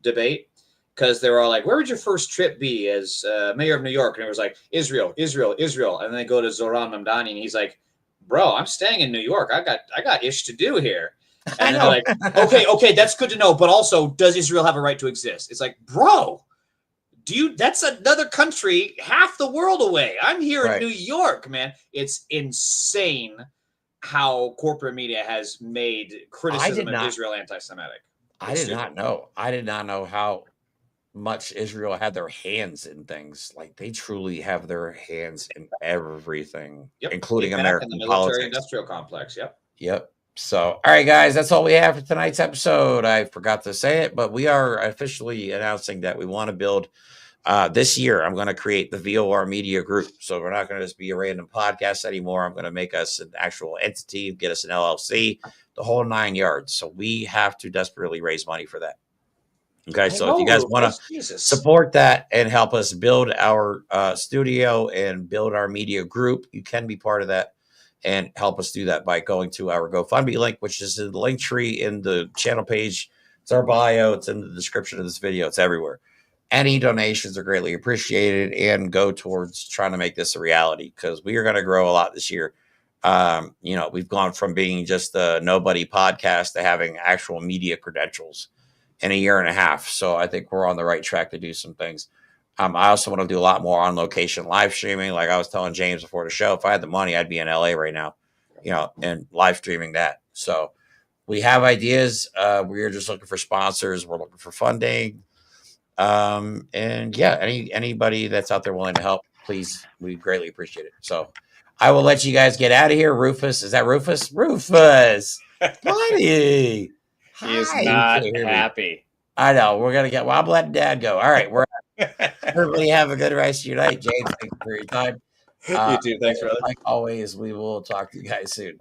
debate, because they were all like, "Where would your first trip be as mayor of New York?" And it was like Israel, Israel, Israel, and then they go to Zoran Mamdani, and he's like, "Bro, I'm staying in New York. I got ish to do here." And they're like, "Okay, that's good to know, but also, does Israel have a right to exist?" It's like, bro. That's another country half the world away. I'm here in New York, man. It's insane how corporate media has made criticism of Israel anti-Semitic. I did not know. I did not know how much Israel had their hands in things. Like they truly have their hands in everything, including American the military politics. Industrial complex. Yep. So, all right, guys, that's all we have for tonight's episode. I forgot to say it, but we are officially announcing that we want to build This year, I'm going to create the VOR Media Group. So we're not going to just be a random podcast anymore. I'm going to make us an actual entity, get us an LLC, the whole 9 yards. So we have to desperately raise money for that. Okay, so if you guys want to support that and help us build our studio and build our media group, you can be part of that and help us do that by going to our GoFundMe link, which is in the link tree in the channel page. It's our bio. It's in the description of this video. It's everywhere. Any donations are greatly appreciated and go towards trying to make this a reality, because we are going to grow a lot this year. We've gone from being just a nobody podcast to having actual media credentials in a year and a half. So I think we're on the right track to do some things. I also want to do a lot more on location live streaming. Like I was telling James before the show, if I had the money, I'd be in LA right now, and live streaming that. So we have ideas. We're just looking for sponsors. We're looking for funding. Anybody that's out there willing to help, please, we greatly appreciate it. So I will let you guys get out of here. Rufus, is that Rufus? Rufus, buddy. He is not happy. I know. We're going to get, I'm letting Dad go. All right. Everybody have a good rest of your night. James, thank you for your time. You too. Thanks, brother. Like always, we will talk to you guys soon.